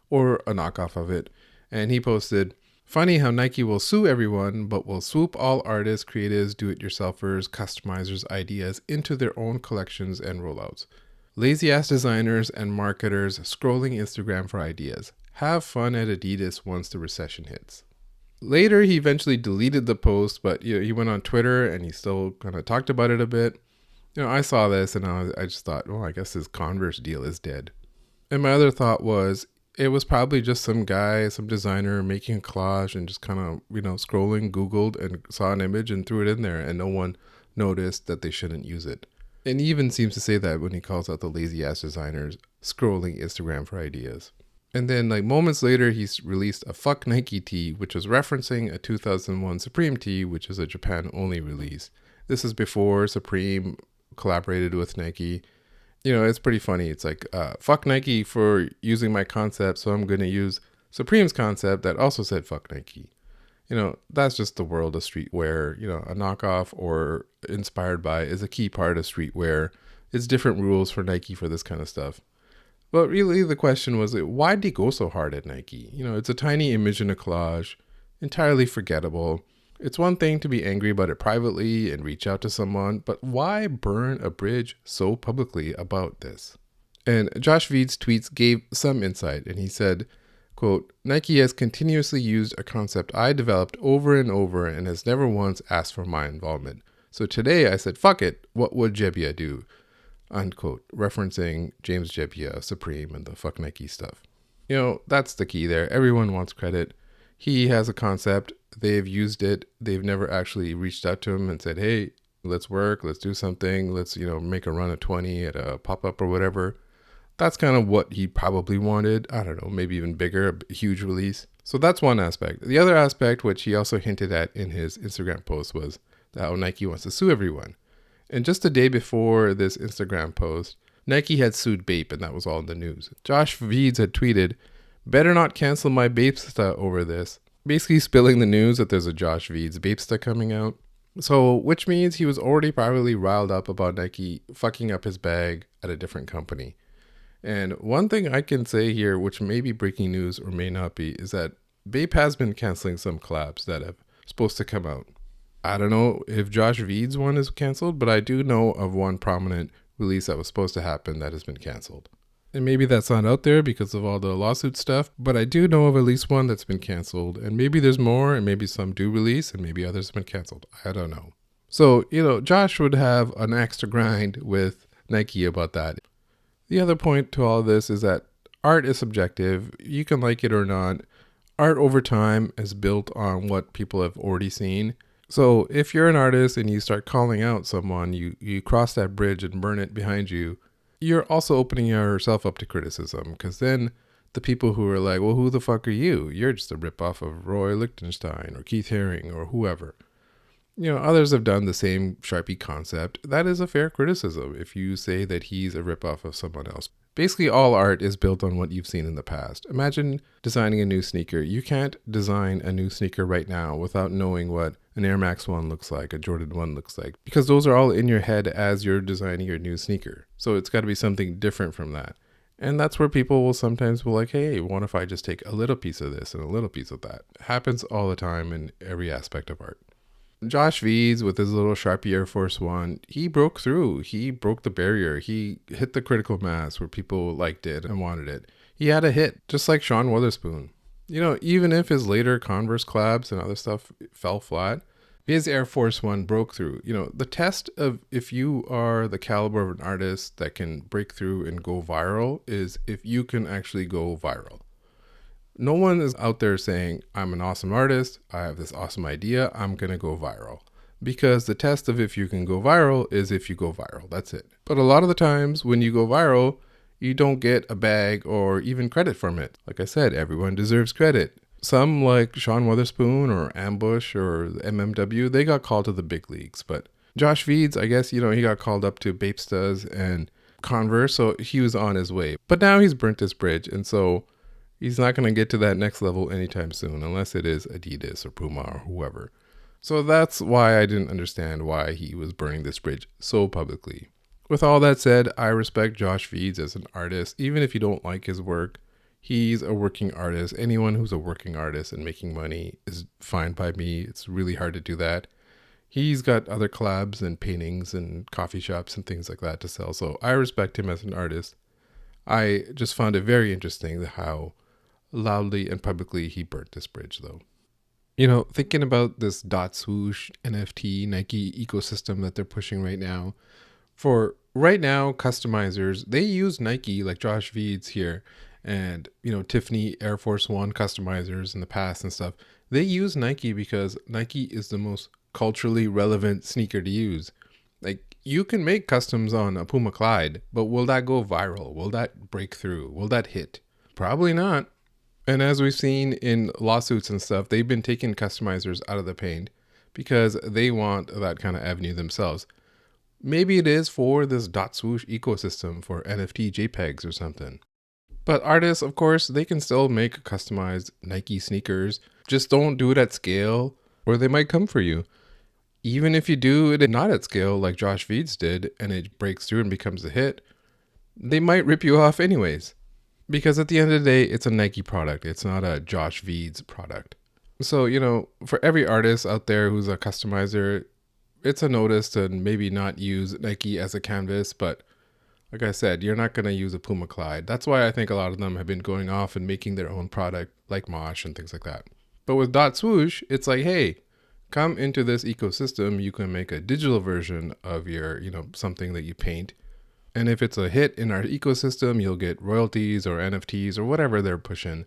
or a knockoff of it. And he posted, "Funny how Nike will sue everyone, but will swoop all artists, creatives, do-it-yourselfers, customizers' ideas into their own collections and rollouts. Lazy-ass designers and marketers scrolling Instagram for ideas. Have fun at Adidas once the recession hits." Later, he eventually deleted the post, but he went on Twitter and he still kind of talked about it a bit. I saw this and I just thought, well, I guess his Converse deal is dead. And my other thought was, it was probably just some guy, some designer making a collage and just kind of, scrolling, Googled and saw an image and threw it in there and no one noticed that they shouldn't use it. And he even seems to say that when he calls out the lazy-ass designers scrolling Instagram for ideas. And then moments later, he's released a Fuck Nike tee, which was referencing a 2001 Supreme tee, which is a Japan-only release. This is before Supreme collaborated with Nike. It's pretty funny. It's like, fuck Nike for using my concept, so I'm going to use Supreme's concept that also said fuck Nike. That's just the world of streetwear. A knockoff or inspired by is a key part of streetwear. It's different rules for Nike for this kind of stuff. But really the question was, why did he go so hard at Nike? It's a tiny image in a collage, entirely forgettable. It's one thing to be angry about it privately and reach out to someone, but why burn a bridge so publicly about this? And Josh Vides' tweets gave some insight, and he said, quote, "Nike has continuously used a concept I developed over and over and has never once asked for my involvement. So today I said, fuck it, what would Jebbia do?" Unquote, referencing James Jebbia, Supreme, and the fuck Nike stuff. That's the key there. Everyone wants credit. He has a concept. They've used it. They've never actually reached out to him and said, hey, let's work. Let's do something. Let's, make a run of 20 at a pop-up or whatever. That's kind of what he probably wanted. I don't know, maybe even bigger, a huge release. So that's one aspect. The other aspect, which he also hinted at in his Instagram post, was how Nike wants to sue everyone. And just the day before this Instagram post, Nike had sued Bape, and that was all in the news. Josh Vides had tweeted, "Better not cancel my Bapesta over this." Basically spilling the news that there's a Josh Vides Bapesta coming out. So, which means he was already probably riled up about Nike fucking up his bag at a different company. And one thing I can say here, which may be breaking news or may not be, is that Bape has been canceling some collabs that have supposed to come out. I don't know if Josh Vides' one is canceled, but I do know of one prominent release that was supposed to happen that has been canceled. And maybe that's not out there because of all the lawsuit stuff, but I do know of at least one that's been canceled. And maybe there's more, and maybe some do release, and maybe others have been canceled. I don't know. So, Josh would have an axe to grind with Nike about that. The other point to all of this is that art is subjective. You can like it or not. Art over time is built on what people have already seen. So if you're an artist and you start calling out someone, you cross that bridge and burn it behind you, you're also opening yourself up to criticism, because then the people who are like, well, who the fuck are you? You're just a ripoff of Roy Lichtenstein or Keith Haring or whoever. Others have done the same Sharpie concept. That is a fair criticism if you say that he's a ripoff of someone else. Basically, all art is built on what you've seen in the past. Imagine designing a new sneaker. You can't design a new sneaker right now without knowing what an Air Max 1 looks like, a Jordan 1 looks like, because those are all in your head as you're designing your new sneaker. So it's got to be something different from that. And that's where people will sometimes be like, hey, what if I just take a little piece of this and a little piece of that? It happens all the time in every aspect of art. Josh Vides with his little Sharpie Air Force One, he broke through. He broke the barrier. He hit the critical mass where people liked it and wanted it. He had a hit, just like Sean Wotherspoon. Even if his later Converse collabs and other stuff fell flat, his Air Force One broke through. The test of if you are the caliber of an artist that can break through and go viral is if you can actually go viral. No one is out there saying, I'm an awesome artist, I have this awesome idea, I'm going to go viral. Because the test of if you can go viral is if you go viral. That's it. But a lot of the times when you go viral, you don't get a bag or even credit from it. Like I said, everyone deserves credit. Some like Sean Wotherspoon or Ambush or MMW, they got called to the big leagues. But Josh Vides, I guess, he got called up to Bape and Converse, so he was on his way. But now he's burnt his bridge, and so he's not going to get to that next level anytime soon, unless it is Adidas or Puma or whoever. So that's why I didn't understand why he was burning this bridge so publicly. With all that said, I respect Josh Vides as an artist, even if you don't like his work. He's a working artist. Anyone who's a working artist and making money is fine by me. It's really hard to do that. He's got other collabs and paintings and coffee shops and things like that to sell. So I respect him as an artist. I just found it very interesting how loudly and publicly he burnt this bridge, though. Thinking about this DotSwoosh NFT Nike ecosystem that they're pushing right now. For right now, customizers, they use Nike, like Josh Vides here, and Tiffany Air Force One customizers in the past and stuff. They use Nike because Nike is the most culturally relevant sneaker to use. Like, you can make customs on a Puma Clyde, but will that go viral? Will that break through? Will that hit? Probably not. And as we've seen in lawsuits and stuff, they've been taking customizers out of the paint because they want that kind of avenue themselves. Maybe it is for this DotSwoosh ecosystem for NFT JPEGs or something. But artists, of course, they can still make customized Nike sneakers. Just don't do it at scale or they might come for you. Even if you do it not at scale like Josh Vides did and it breaks through and becomes a hit, they might rip you off anyways. Because at the end of the day, it's a Nike product. It's not a Josh Vides product. So, for every artist out there who's a customizer, it's a notice to maybe not use Nike as a canvas. But like I said, you're not going to use a Puma Clyde. That's why I think a lot of them have been going off and making their own product like Mosh and things like that. But with DotSwoosh, it's like, hey, come into this ecosystem. You can make a digital version of your, something that you paint. And if it's a hit in our ecosystem, you'll get royalties or NFTs or whatever they're pushing.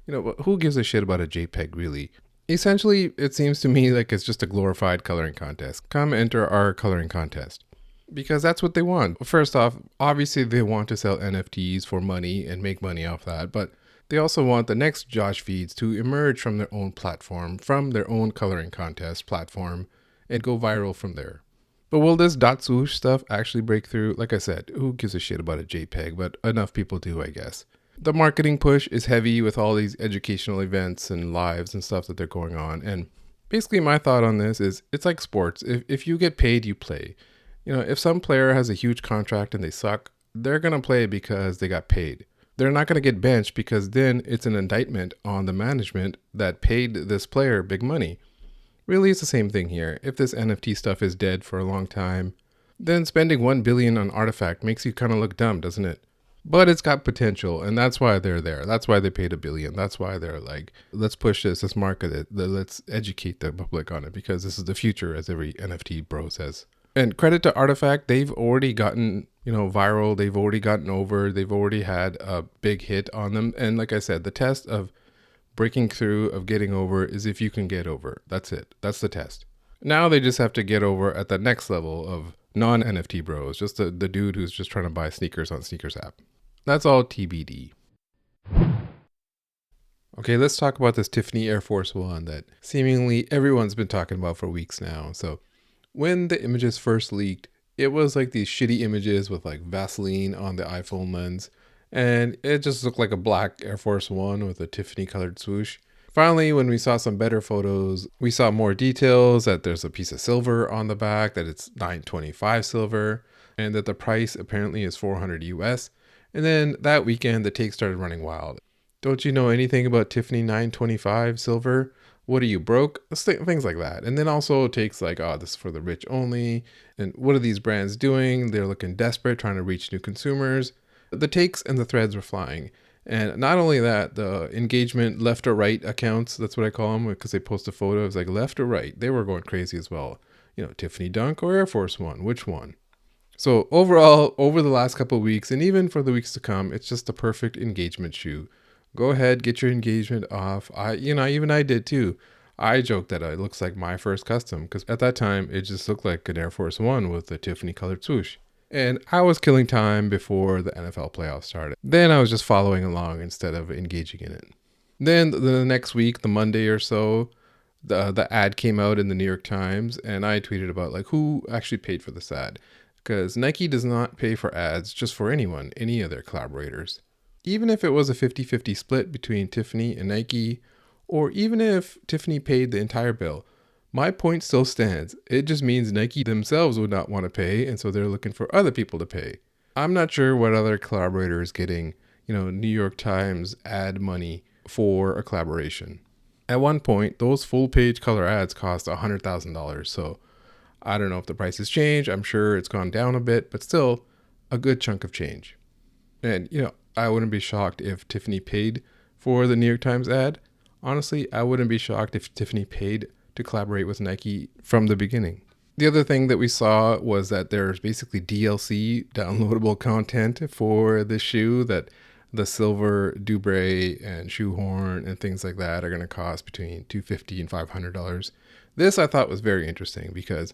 Who gives a shit about a JPEG, really? Essentially, it seems to me like it's just a glorified coloring contest. Come enter our coloring contest. Because that's what they want. First off, obviously they want to sell NFTs for money and make money off that. But they also want the next Josh Vides to emerge from their own platform, from their own coloring contest platform, and go viral from there. But will this DotSwoosh stuff actually break through? Like I said, who gives a shit about a JPEG? But enough people do, I guess. The marketing push is heavy with all these educational events and lives and stuff that they're going on. And basically my thought on this is it's like sports. If you get paid, you play. If some player has a huge contract and they suck, they're going to play because they got paid. They're not going to get benched because then it's an indictment on the management that paid this player big money. Really, it's the same thing here. If this NFT stuff is dead for a long time, then spending $1 billion on Artifact makes you kind of look dumb, doesn't it? But it's got potential, and that's why they're there. That's why they paid $1 billion. That's why they're like, let's push this, let's market it, let's educate the public on it, because this is the future, as every NFT bro says. And credit to Artifact, they've already gotten, viral. They've already gotten over. They've already had a big hit on them. And like I said, the test of breaking through, of getting over, is if you can get over. That's it. That's the test. Now they just have to get over at the next level of non-NFT bros, just the dude who's just trying to buy sneakers on Sneakers app. That's all TBD. Okay, let's talk about this Tiffany Air Force One that seemingly everyone's been talking about for weeks now. So when the images first leaked, it was like these shitty images with like Vaseline on the iPhone lens. And it just looked like a black Air Force One with a Tiffany colored swoosh. Finally, when we saw some better photos, we saw more details, that there's a piece of silver on the back, that it's 925 silver, and that the price apparently is $400 US. And then that weekend, the take started running wild. Don't you know anything about Tiffany 925 silver? What are you, broke? Things like that. And then also takes like, oh, this is for the rich only. And what are these brands doing? They're looking desperate, trying to reach new consumers. The takes and the threads were flying. And not only that, the engagement left or right accounts, that's what I call them, because they post a photo, it's like left or right. They were going crazy as well. You know, Tiffany Dunk or Air Force One, which one? So overall, over the last couple of weeks, and even for the weeks to come, it's just the perfect engagement shoe. Go ahead, get your engagement off. Even I did too. I joked that it looks like my first custom because at that time, it just looked like an Air Force One with a Tiffany colored swoosh. And I was killing time before the NFL playoffs started. Then I was just following along instead of engaging in it. Then the next week, the Monday or so, the ad came out in the New York Times, and I tweeted about like who actually paid for this ad. Because Nike does not pay for ads just for anyone, any of their collaborators. Even if it was a 50-50 split between Tiffany and Nike, or even if Tiffany paid the entire bill, my point still stands. It just means Nike themselves would not want to pay, and so they're looking for other people to pay. I'm not sure what other collaborator is getting, New York Times ad money for a collaboration. At one point, those full-page color ads cost $100,000, so I don't know if the price has changed. I'm sure it's gone down a bit, but still a good chunk of change. And, I wouldn't be shocked if Tiffany paid for the New York Times ad. Honestly, I wouldn't be shocked if Tiffany paid to collaborate with Nike from the beginning. The other thing that we saw was that there's basically DLC, downloadable content for the shoe, that the silver Dubre and shoehorn and things like that are going to cost between $250 and $500. This I thought was very interesting because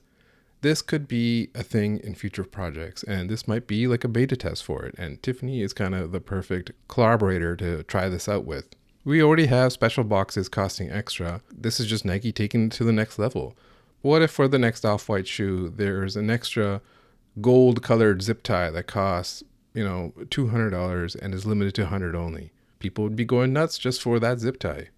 this could be a thing in future projects, and this might be like a beta test for it. And Tiffany is kind of the perfect collaborator to try this out with. We already have special boxes costing extra. This is just Nike taking it to the next level. What if for the next off-white shoe, there's an extra gold colored zip tie that costs, $200 and is limited to 100 only? People would be going nuts just for that zip tie.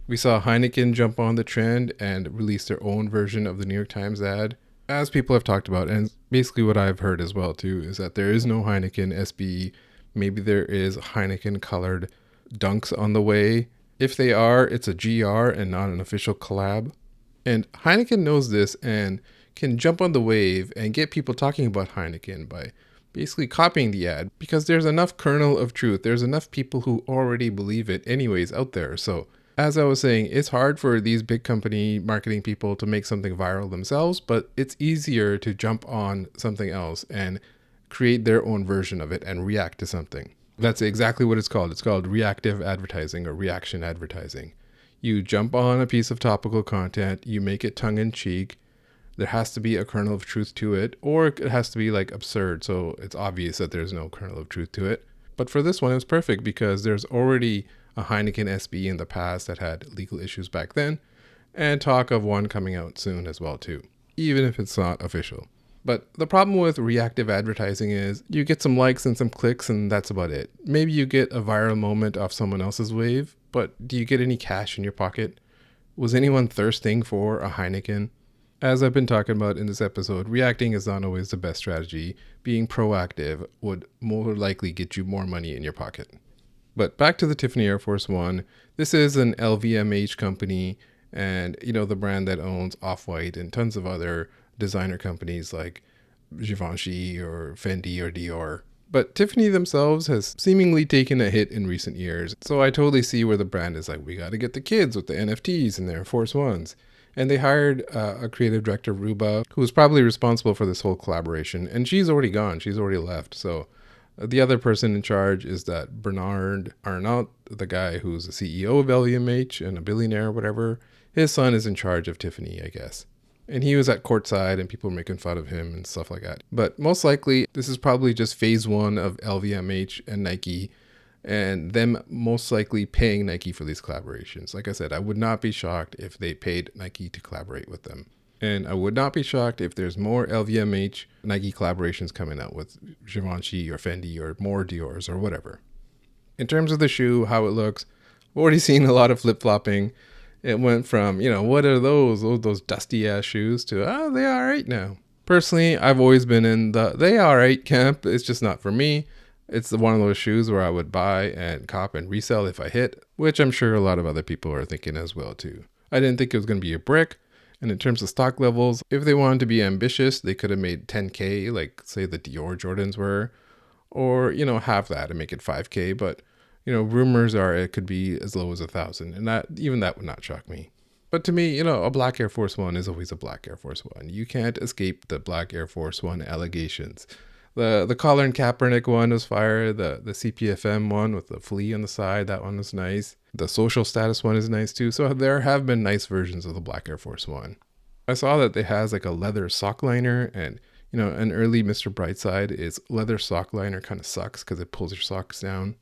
We saw Heineken jump on the trend and release their own version of the New York Times ad. As people have talked about, and basically what I've heard as well too, is that there is no Heineken SBE. Maybe there is Heineken colored dunks on the way. If they are, it's a GR and not an official collab. And Heineken knows this and can jump on the wave and get people talking about Heineken by basically copying the ad, because there's enough kernel of truth. There's enough people who already believe it anyways out there. So as I was saying, it's hard for these big company marketing people to make something viral themselves, but it's easier to jump on something else and create their own version of it and react to something. That's exactly what it's called. It's called reactive advertising or reaction advertising. You jump on a piece of topical content, you make it tongue-in-cheek. There has to be a kernel of truth to it, or it has to be like absurd, so it's obvious that there's no kernel of truth to it. But for this one, it was perfect because there's already a Heineken SBE in the past that had legal issues back then, and talk of one coming out soon as well too, even if it's not official. But the problem with reactive advertising is you get some likes and some clicks and that's about it. Maybe you get a viral moment off someone else's wave, but do you get any cash in your pocket? Was anyone thirsting for a Heineken? As I've been talking about in this episode, reacting is not always the best strategy. Being proactive would more likely get you more money in your pocket. But back to the Tiffany Air Force One. This is an LVMH company, and the brand that owns Off-White and tons of other designer companies like Givenchy or Fendi or Dior. But Tiffany themselves has seemingly taken a hit in recent years. So I totally see where the brand is like, we got to get the kids with the NFTs and the Air Force Ones. And they hired a creative director, Ruba, who was probably responsible for this whole collaboration. And she's already gone. She's already left. So the other person in charge is that Bernard Arnault, the guy who's the CEO of LVMH and a billionaire or whatever. His son is in charge of Tiffany, I guess. And he was at courtside and people were making fun of him and stuff like that. But most likely, this is probably just phase one of LVMH and Nike, and them most likely paying Nike for these collaborations. Like I said, I would not be shocked if they paid Nike to collaborate with them. And I would not be shocked if there's more LVMH Nike collaborations coming out with Givenchy or Fendi or more Dior's or whatever. In terms of the shoe, how it looks, I've already seen a lot of flip-flopping. It went from, what are those dusty ass shoes to, they all right now. Personally, I've always been in the they all right camp. It's just not for me. It's one of those shoes where I would buy and cop and resell if I hit, which I'm sure a lot of other people are thinking as well too. I didn't think it was going to be a brick. And in terms of stock levels, if they wanted to be ambitious, they could have made 10K, like say the Dior Jordans were, or, half that and make it 5K. But, rumors are it could be as low as 1,000. And that would not shock me. But to me, a black Air Force One is always a black Air Force One. You can't escape the black Air Force One allegations. The Colin Kaepernick one was fire. The CPFM one with the flea on the side, that one was nice. The social status one is nice too. So there have been nice versions of the black Air Force One. I saw that it has like a leather sock liner, and an early Mr. Brightside is leather sock liner kind of sucks because it pulls your socks down.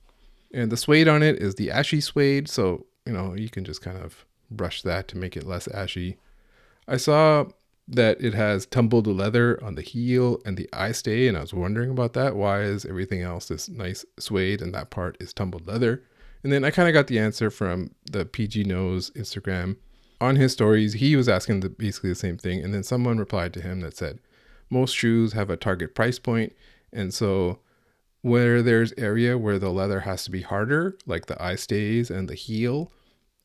And the suede on it is the ashy suede, so you can just kind of brush that to make it less ashy. I saw that it has tumbled leather on the heel and the eye stay, and I was wondering about that. Why is everything else this nice suede and that part is tumbled leather? And then I kind of got the answer from the PG Nose Instagram. On his stories, he was asking basically the same thing, and then someone replied to him that said, most shoes have a target price point, and so where there's area where the leather has to be harder, like the eye stays and the heel,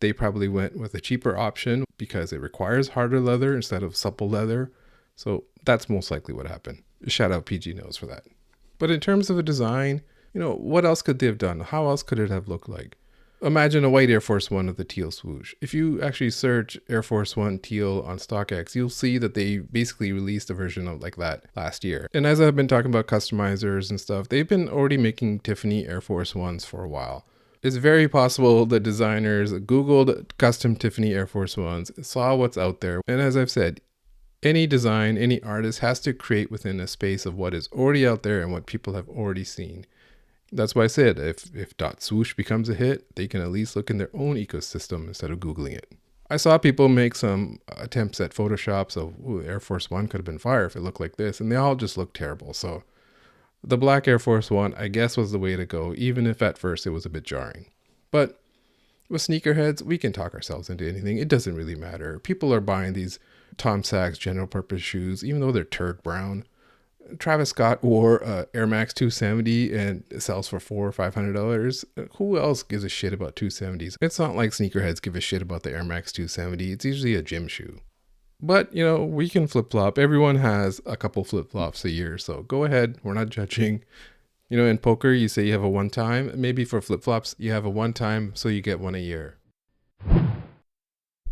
they probably went with a cheaper option because it requires harder leather instead of supple leather. So that's most likely what happened. Shout out PG Nose for that. But in terms of a design, what else could they have done? How else could it have looked like? Imagine a white Air Force One with a teal swoosh. If you actually search Air Force One teal on StockX, you'll see that they basically released a version of like that last year. And as I've been talking about customizers and stuff, they've been already making Tiffany Air Force Ones for a while. It's very possible the designers Googled custom Tiffany Air Force Ones, saw what's out there. And as I've said, any design, any artist has to create within a space of what is already out there and what people have already seen. That's why I said if .swoosh becomes a hit, they can at least look in their own ecosystem instead of Googling it. I saw people make some attempts at Photoshops of Air Force One could have been fire if it looked like this, and they all just look terrible. So the black Air Force One, I guess, was the way to go, even if at first it was a bit jarring. But with sneakerheads, we can talk ourselves into anything. It doesn't really matter. People are buying these Tom Sachs general purpose shoes, even though they're turd brown. Travis Scott wore Air Max 270 and it sells for $400 or $500. Who else gives a shit about 270s? It's not like sneakerheads give a shit about the Air Max 270. It's usually a gym shoe. But, we can flip-flop. Everyone has a couple flip-flops a year, so go ahead. We're not judging. In poker, you say you have a one-time. Maybe for flip-flops, you have a one-time, so you get one a year.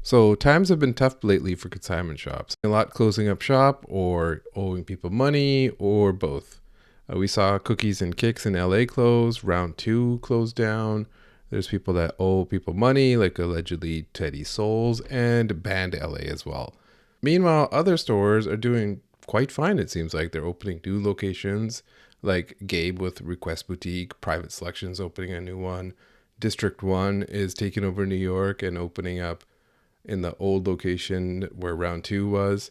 So times have been tough lately for consignment shops. A lot closing up shop or owing people money or both. We saw Cookies and Kicks in LA close. Round 2 closed down. There's people that owe people money, like allegedly Teddy Souls, and banned LA as well. Meanwhile, other stores are doing quite fine. It seems like they're opening new locations, like Gabe with Request Boutique, Private Selections opening a new one. District 1 is taking over New York and opening up in the old location where round 2 was.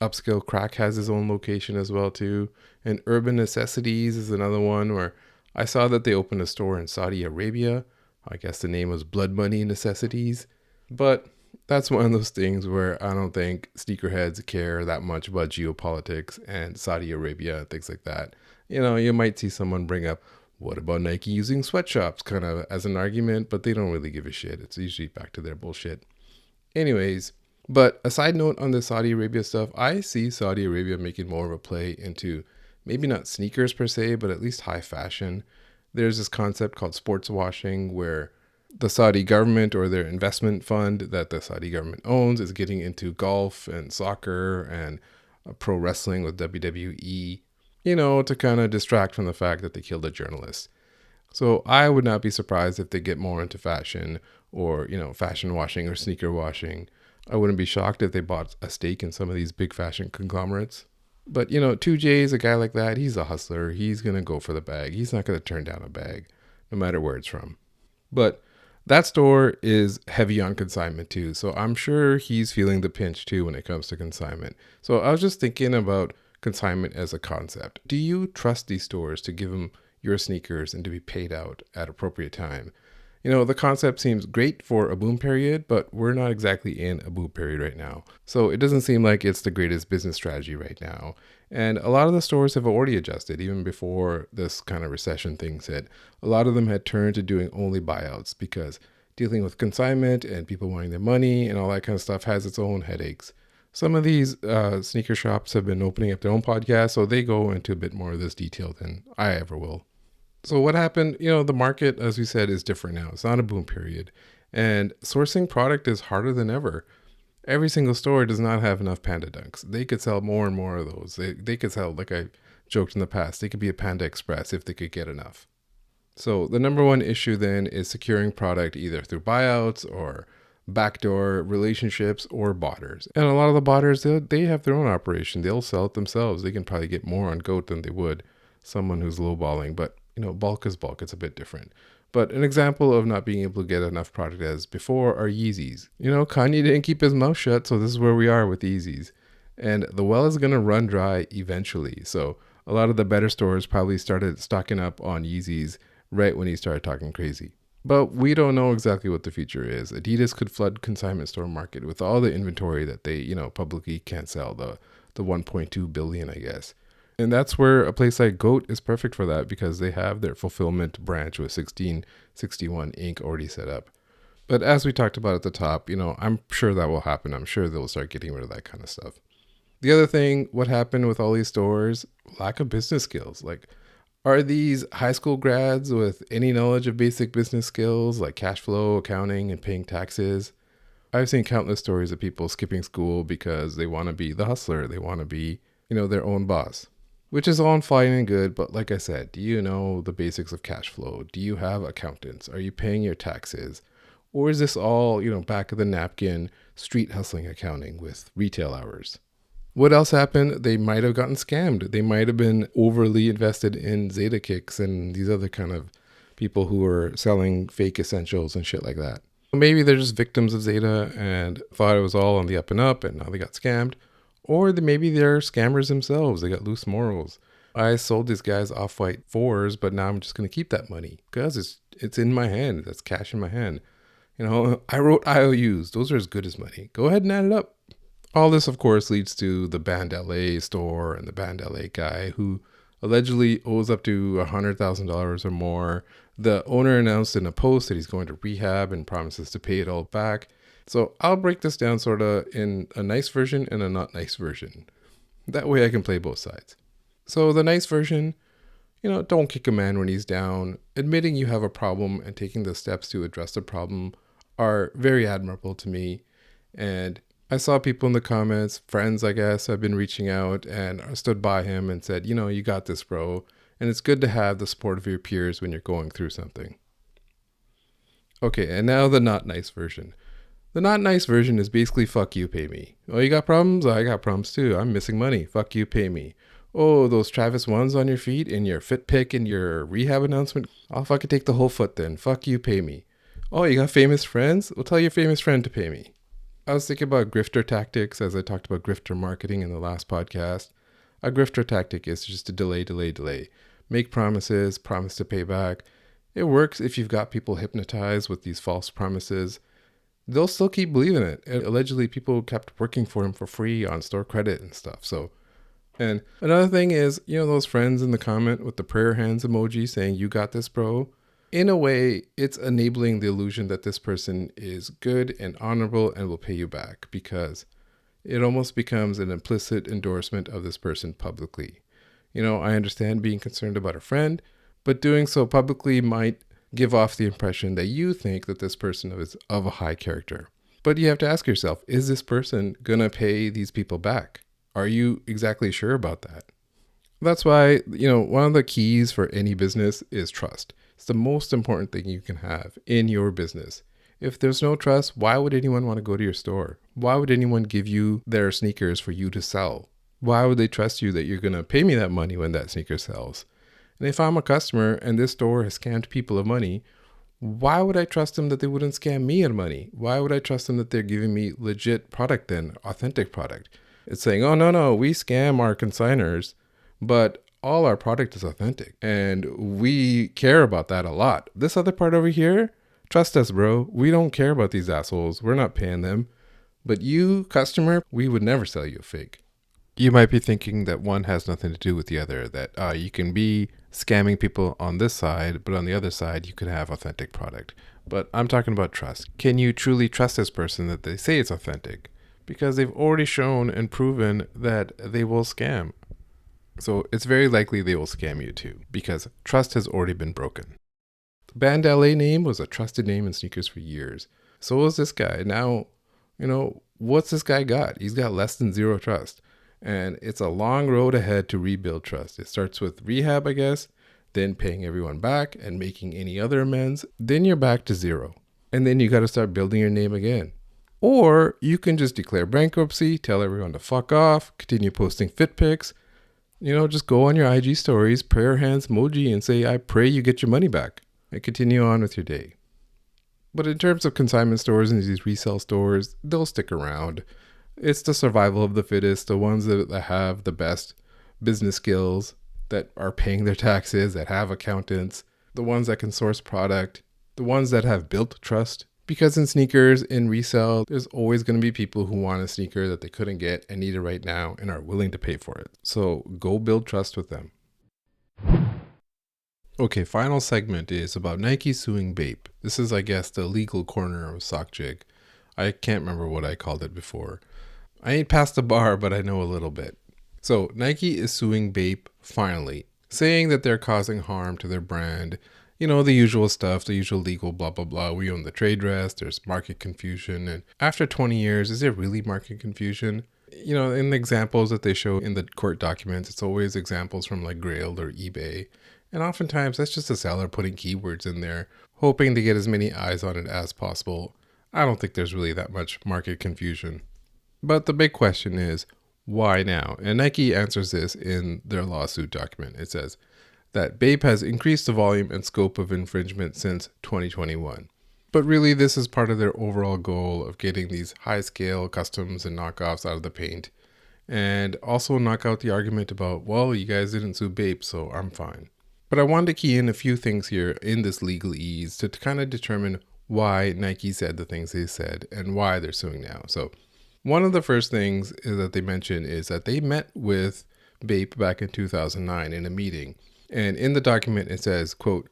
Upscale Crack has his own location as well too. And Urban Necessities is another one where I saw that they opened a store in Saudi Arabia. I guess the name was Blood Money Necessities. But that's one of those things where I don't think sneakerheads care that much about geopolitics and Saudi Arabia and things like that. You might see someone bring up, what about Nike using sweatshops kind of as an argument, but they don't really give a shit. It's usually back to their bullshit. Anyways, but a side note on the Saudi Arabia stuff, I see Saudi Arabia making more of a play into maybe not sneakers per se, but at least high fashion. There's this concept called sports washing where the Saudi government or their investment fund that the Saudi government owns is getting into golf and soccer and pro wrestling with WWE, to kind of distract from the fact that they killed a journalist. So I would not be surprised if they get more into fashion or, fashion washing or sneaker washing. I wouldn't be shocked if they bought a stake in some of these big fashion conglomerates. But, 2J's, a guy like that, he's a hustler. He's going to go for the bag. He's not going to turn down a bag, no matter where it's from. But that store is heavy on consignment too. So I'm sure he's feeling the pinch too when it comes to consignment. So I was just thinking about consignment as a concept. Do you trust these stores to give them your sneakers and to be paid out at appropriate time. The concept seems great for a boom period, but we're not exactly in a boom period right now. So it doesn't seem like it's the greatest business strategy right now. And a lot of the stores have already adjusted even before this kind of recession things hit. A lot of them had turned to doing only buyouts because dealing with consignment and people wanting their money and all that kind of stuff has its own headaches. Some of these sneaker shops have been opening up their own podcasts, so they go into a bit more of this detail than I ever will. So what happened, the market, as we said, is different now. It's not a boom period. And sourcing product is harder than ever. Every single store does not have enough Panda Dunks. They could sell more and more of those. They could sell, like I joked in the past, they could be a Panda Express if they could get enough. So the number one issue then is securing product either through buyouts or backdoor relationships or botters. And a lot of the botters, they have their own operation. They'll sell it themselves. They can probably get more on GOAT than they would someone who's lowballing. But bulk is bulk. It's a bit different. But an example of not being able to get enough product as before are Yeezys. Kanye didn't keep his mouth shut, so this is where we are with Yeezys. And the well is going to run dry eventually. So a lot of the better stores probably started stocking up on Yeezys right when he started talking crazy. But we don't know exactly what the future is. Adidas could flood consignment store market with all the inventory that they, publicly can't sell, the 1.2 billion, I guess. And that's where a place like GOAT is perfect for that because they have their fulfillment branch with 1661 Inc. already set up. But as we talked about at the top, I'm sure that will happen. I'm sure they'll start getting rid of that kind of stuff. The other thing, what happened with all these stores? Lack of business skills. Like, are these high school grads with any knowledge of basic business skills like cash flow, accounting, and paying taxes? I've seen countless stories of people skipping school because they want to be the hustler. They want to be, their own boss. Which is all fine and good, but like I said, do you know the basics of cash flow? Do you have accountants? Are you paying your taxes? Or is this all, back of the napkin, street hustling accounting with retail hours? What else happened? They might have gotten scammed. They might have been overly invested in Zeta Kicks and these other kind of people who are selling fake essentials and shit like that. Maybe they're just victims of Zeta and thought it was all on the up and up and now they got scammed. Or maybe they're scammers themselves. They got loose morals. I sold these guys Off-White 4s, but now I'm just going to keep that money because it's in my hand. That's cash in my hand. I wrote IOUs. Those are as good as money. Go ahead and add it up. All this, of course, leads to the Band LA store and the Band LA guy who allegedly owes up to $100,000 or more. The owner announced in a post that he's going to rehab and promises to pay it all back. So I'll break this down sort of in a nice version and a not nice version. That way I can play both sides. So the nice version, don't kick a man when he's down. Admitting you have a problem and taking the steps to address the problem are very admirable to me. And I saw people in the comments, friends, I guess, have been reaching out and stood by him and said, you got this, bro. And it's good to have the support of your peers when you're going through something. Okay, and now the not nice version. The not nice version is basically fuck you, pay me. Oh, you got problems? I got problems too. I'm missing money. Fuck you, pay me. Oh, those Travis 1s on your feet and your fit pick and your rehab announcement? I'll fucking take the whole foot then. Fuck you, pay me. Oh, you got famous friends? Well, tell your famous friend to pay me. I was thinking about grifter tactics as I talked about grifter marketing in the last podcast. A grifter tactic is just to delay. Make promises, promise to pay back. It works if you've got people hypnotized with these false promises. They'll still keep believing it. And allegedly, people kept working for him for free on store credit and stuff. And another thing is, those friends in the comment with the prayer hands emoji saying, you got this, bro. In a way, it's enabling the illusion that this person is good and honorable and will pay you back because it almost becomes an implicit endorsement of this person publicly. I understand being concerned about a friend, but doing so publicly might give off the impression that you think that this person is of a high character. But you have to ask yourself, is this person going to pay these people back? Are you exactly sure about that? That's why, one of the keys for any business is trust. It's the most important thing you can have in your business. If there's no trust, why would anyone want to go to your store? Why would anyone give you their sneakers for you to sell? Why would they trust you that you're going to pay me that money when that sneaker sells? And if I'm a customer and this store has scammed people of money, why would I trust them that they wouldn't scam me of money? Why would I trust them that they're giving me legit product then, authentic product? It's saying, oh, no, we scam our consigners, but all our product is authentic. And we care about that a lot. This other part over here, trust us, bro. We don't care about these assholes. We're not paying them. But you, customer, we would never sell you a fake. You might be thinking that one has nothing to do with the other, that you can be scamming people on this side, but on the other side, you can have authentic product. But I'm talking about trust. Can you truly trust this person that they say it's authentic? Because they've already shown and proven that they will scam. So it's very likely they will scam you too, because trust has already been broken. The Band LA name was a trusted name in sneakers for years. So was this guy. Now, what's this guy got? He's got less than zero trust. And it's a long road ahead to rebuild trust. It starts with rehab, I guess, then paying everyone back and making any other amends. Then you're back to zero. And then you got to start building your name again. Or you can just declare bankruptcy, tell everyone to fuck off, continue posting fit pics. Just go on your IG stories, prayer hands emoji, and say, I pray you get your money back. And continue on with your day. But in terms of consignment stores and these resale stores, they'll stick around. It's the survival of the fittest, the ones that have the best business skills, that are paying their taxes, that have accountants, the ones that can source product, the ones that have built trust. Because in sneakers, in resale, there's always going to be people who want a sneaker that they couldn't get and need it right now and are willing to pay for it. So go build trust with them. Okay, final segment is about Nike suing Bape. This is, I guess, the legal corner of Sockjig. I can't remember what I called it before. I ain't past the bar, but I know a little bit. So Nike is suing Bape finally, saying that they're causing harm to their brand. The usual stuff, the usual legal blah, blah, blah. We own the trade dress, there's market confusion. And after 20 years, is there really market confusion? In the examples that they show in the court documents, it's always examples from like Grailed or eBay. And oftentimes that's just a seller putting keywords in there, hoping to get as many eyes on it as possible. I don't think there's really that much market confusion. But the big question is, why now? And Nike answers this in their lawsuit document. It says that Bape has increased the volume and scope of infringement since 2021. But really, this is part of their overall goal of getting these high-scale customs and knockoffs out of the paint. And also knock out the argument about, well, you guys didn't sue Bape, so I'm fine. But I wanted to key in a few things here in this legalese to kind of determine why Nike said the things they said and why they're suing now. So one of the first things that they mention is that they met with Bape back in 2009 in a meeting. And in the document, it says, quote,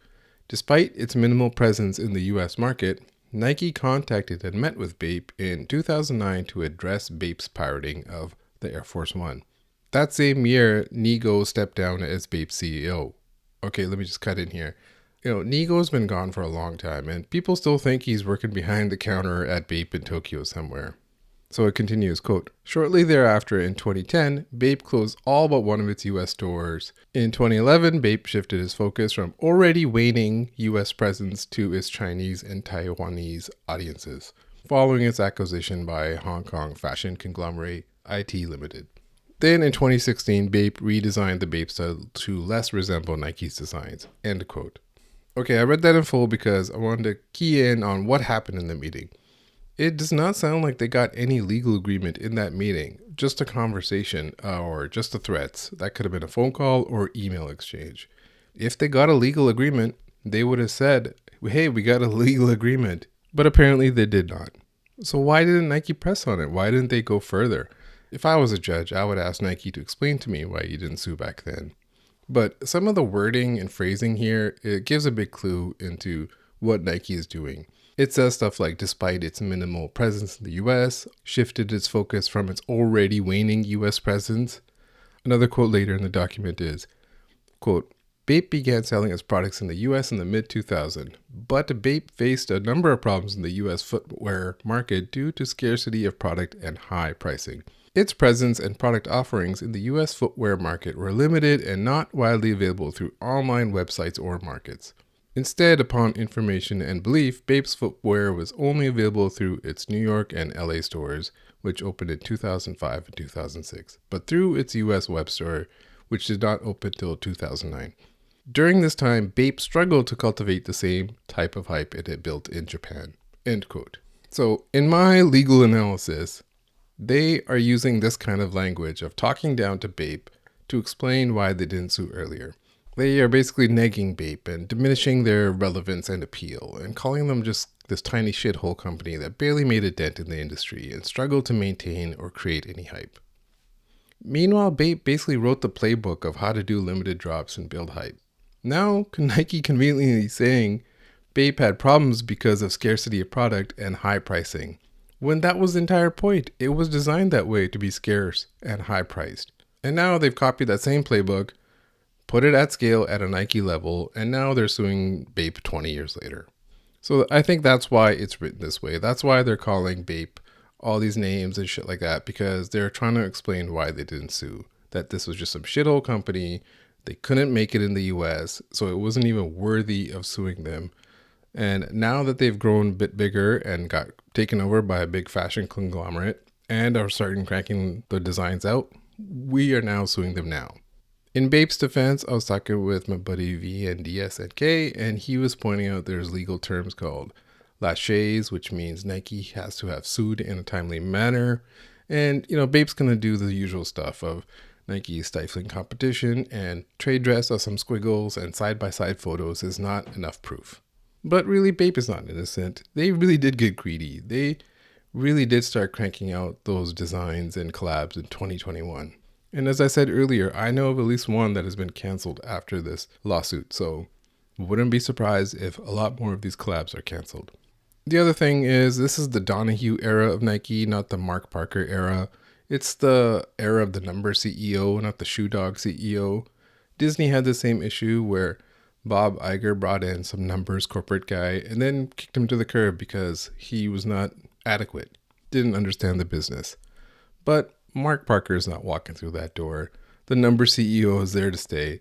despite its minimal presence in the US market, Nike contacted and met with Bape in 2009 to address Bape's pirating of the Air Force One. That same year, Nigo stepped down as Bape's CEO. Okay, let me just cut in here. Nigo's been gone for a long time, and people still think he's working behind the counter at Bape in Tokyo somewhere. So it continues, quote, shortly thereafter in 2010, Bape closed all but one of its US stores. In 2011, Bape shifted its focus from already waning US presence to its Chinese and Taiwanese audiences, following its acquisition by Hong Kong fashion conglomerate IT Limited. Then in 2016, Bape redesigned the Bape style to less resemble Nike's designs, end quote. Okay, I read that in full because I wanted to key in on what happened in the meeting. It does not sound like they got any legal agreement in that meeting, just a conversation or just the threats. That could have been a phone call or email exchange. If they got a legal agreement, they would have said, hey, we got a legal agreement. But apparently they did not. So why didn't Nike press on it? Why didn't they go further? If I was a judge, I would ask Nike to explain to me why you didn't sue back then. But some of the wording and phrasing here, it gives a big clue into what Nike is doing. It says stuff like, despite its minimal presence in the US, shifted its focus from its already waning US presence. Another quote later in the document is, quote, Bape began selling its products in the US in the mid-2000s, but Bape faced a number of problems in the US footwear market due to scarcity of product and high pricing. Its presence and product offerings in the US footwear market were limited and not widely available through online websites or markets. Instead, upon information and belief, Bape's footwear was only available through its New York and LA stores, which opened in 2005 and 2006, but through its US web store, which did not open until 2009. During this time, Bape struggled to cultivate the same type of hype it had built in Japan, end quote. So, in my legal analysis, they are using this kind of language of talking down to Bape to explain why they didn't sue earlier. They are basically negging Bape and diminishing their relevance and appeal, and calling them just this tiny shithole company that barely made a dent in the industry and struggled to maintain or create any hype. Meanwhile, Bape basically wrote the playbook of how to do limited drops and build hype. Now, Nike conveniently saying Bape had problems because of scarcity of product and high pricing, when that was the entire point. It was designed that way, to be scarce and high priced. And now they've copied that same playbook, put it at scale at a Nike level, and now they're suing Bape 20 years later. So I think that's why it's written this way. That's why they're calling Bape all these names and shit like that, because they're trying to explain why they didn't sue. That this was just some shithole company. They couldn't make it in the US, so it wasn't even worthy of suing them. And now that they've grown a bit bigger and got taken over by a big fashion conglomerate and are starting cranking the designs out, we are now suing them now. In Bape's defense, I was talking with my buddy VNDSNK, and he was pointing out there's legal terms called laches, which means Nike has to have sued in a timely manner. And, Bape's going to do the usual stuff of Nike stifling competition, and trade dress of some squiggles and side-by-side photos is not enough proof. But really, Bape is not innocent. They really did get greedy. They really did start cranking out those designs and collabs in 2021. And as I said earlier, I know of at least one that has been canceled after this lawsuit, so wouldn't be surprised if a lot more of these collabs are canceled. The other thing is, this is the Donahue era of Nike, not the Mark Parker era. It's the era of the number CEO, not the shoe dog CEO. Disney had the same issue where Bob Iger brought in some numbers corporate guy and then kicked him to the curb because he was not adequate, didn't understand the business. But Mark Parker is not walking through that door. The number CEO is there to stay,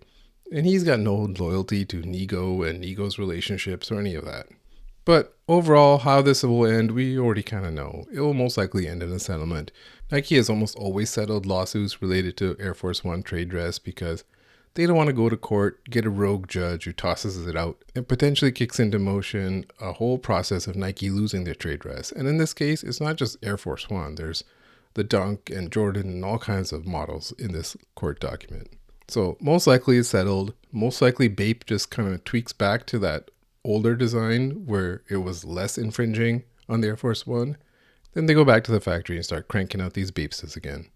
and he's got no loyalty to Nego and Nego's relationships or any of that. But overall, how this will end, we already kind of know. It will most likely end in a settlement. Nike has almost always settled lawsuits related to Air Force One trade dress because they don't want to go to court, get a rogue judge who tosses it out, and potentially kicks into motion a whole process of Nike losing their trade dress. And in this case, it's not just Air Force One. There's the Dunk and Jordan and all kinds of models in this court document. So most likely it's settled. Most likely Bape just kind of tweaks back to that older design where it was less infringing on the Air Force One. Then they go back to the factory and start cranking out these Bapestas again.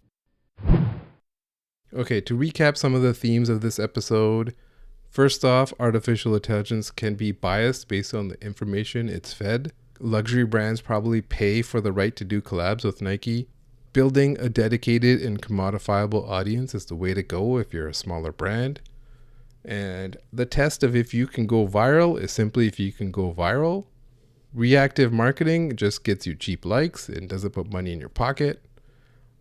Okay, to recap some of the themes of this episode. First off, artificial intelligence can be biased based on the information it's fed. Luxury brands probably pay for the right to do collabs with Nike. Building a dedicated and commodifiable audience is the way to go if you're a smaller brand. And the test of if you can go viral is simply if you can go viral. Reactive marketing just gets you cheap likes and doesn't put money in your pocket.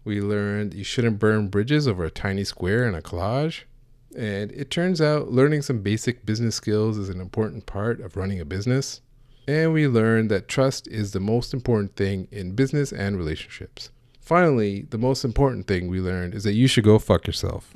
We learned you shouldn't burn bridges over a tiny square in a collage. And it turns out learning some basic business skills is an important part of running a business. And we learned that trust is the most important thing in business and relationships. Finally, the most important thing we learned is that you should go fuck yourself.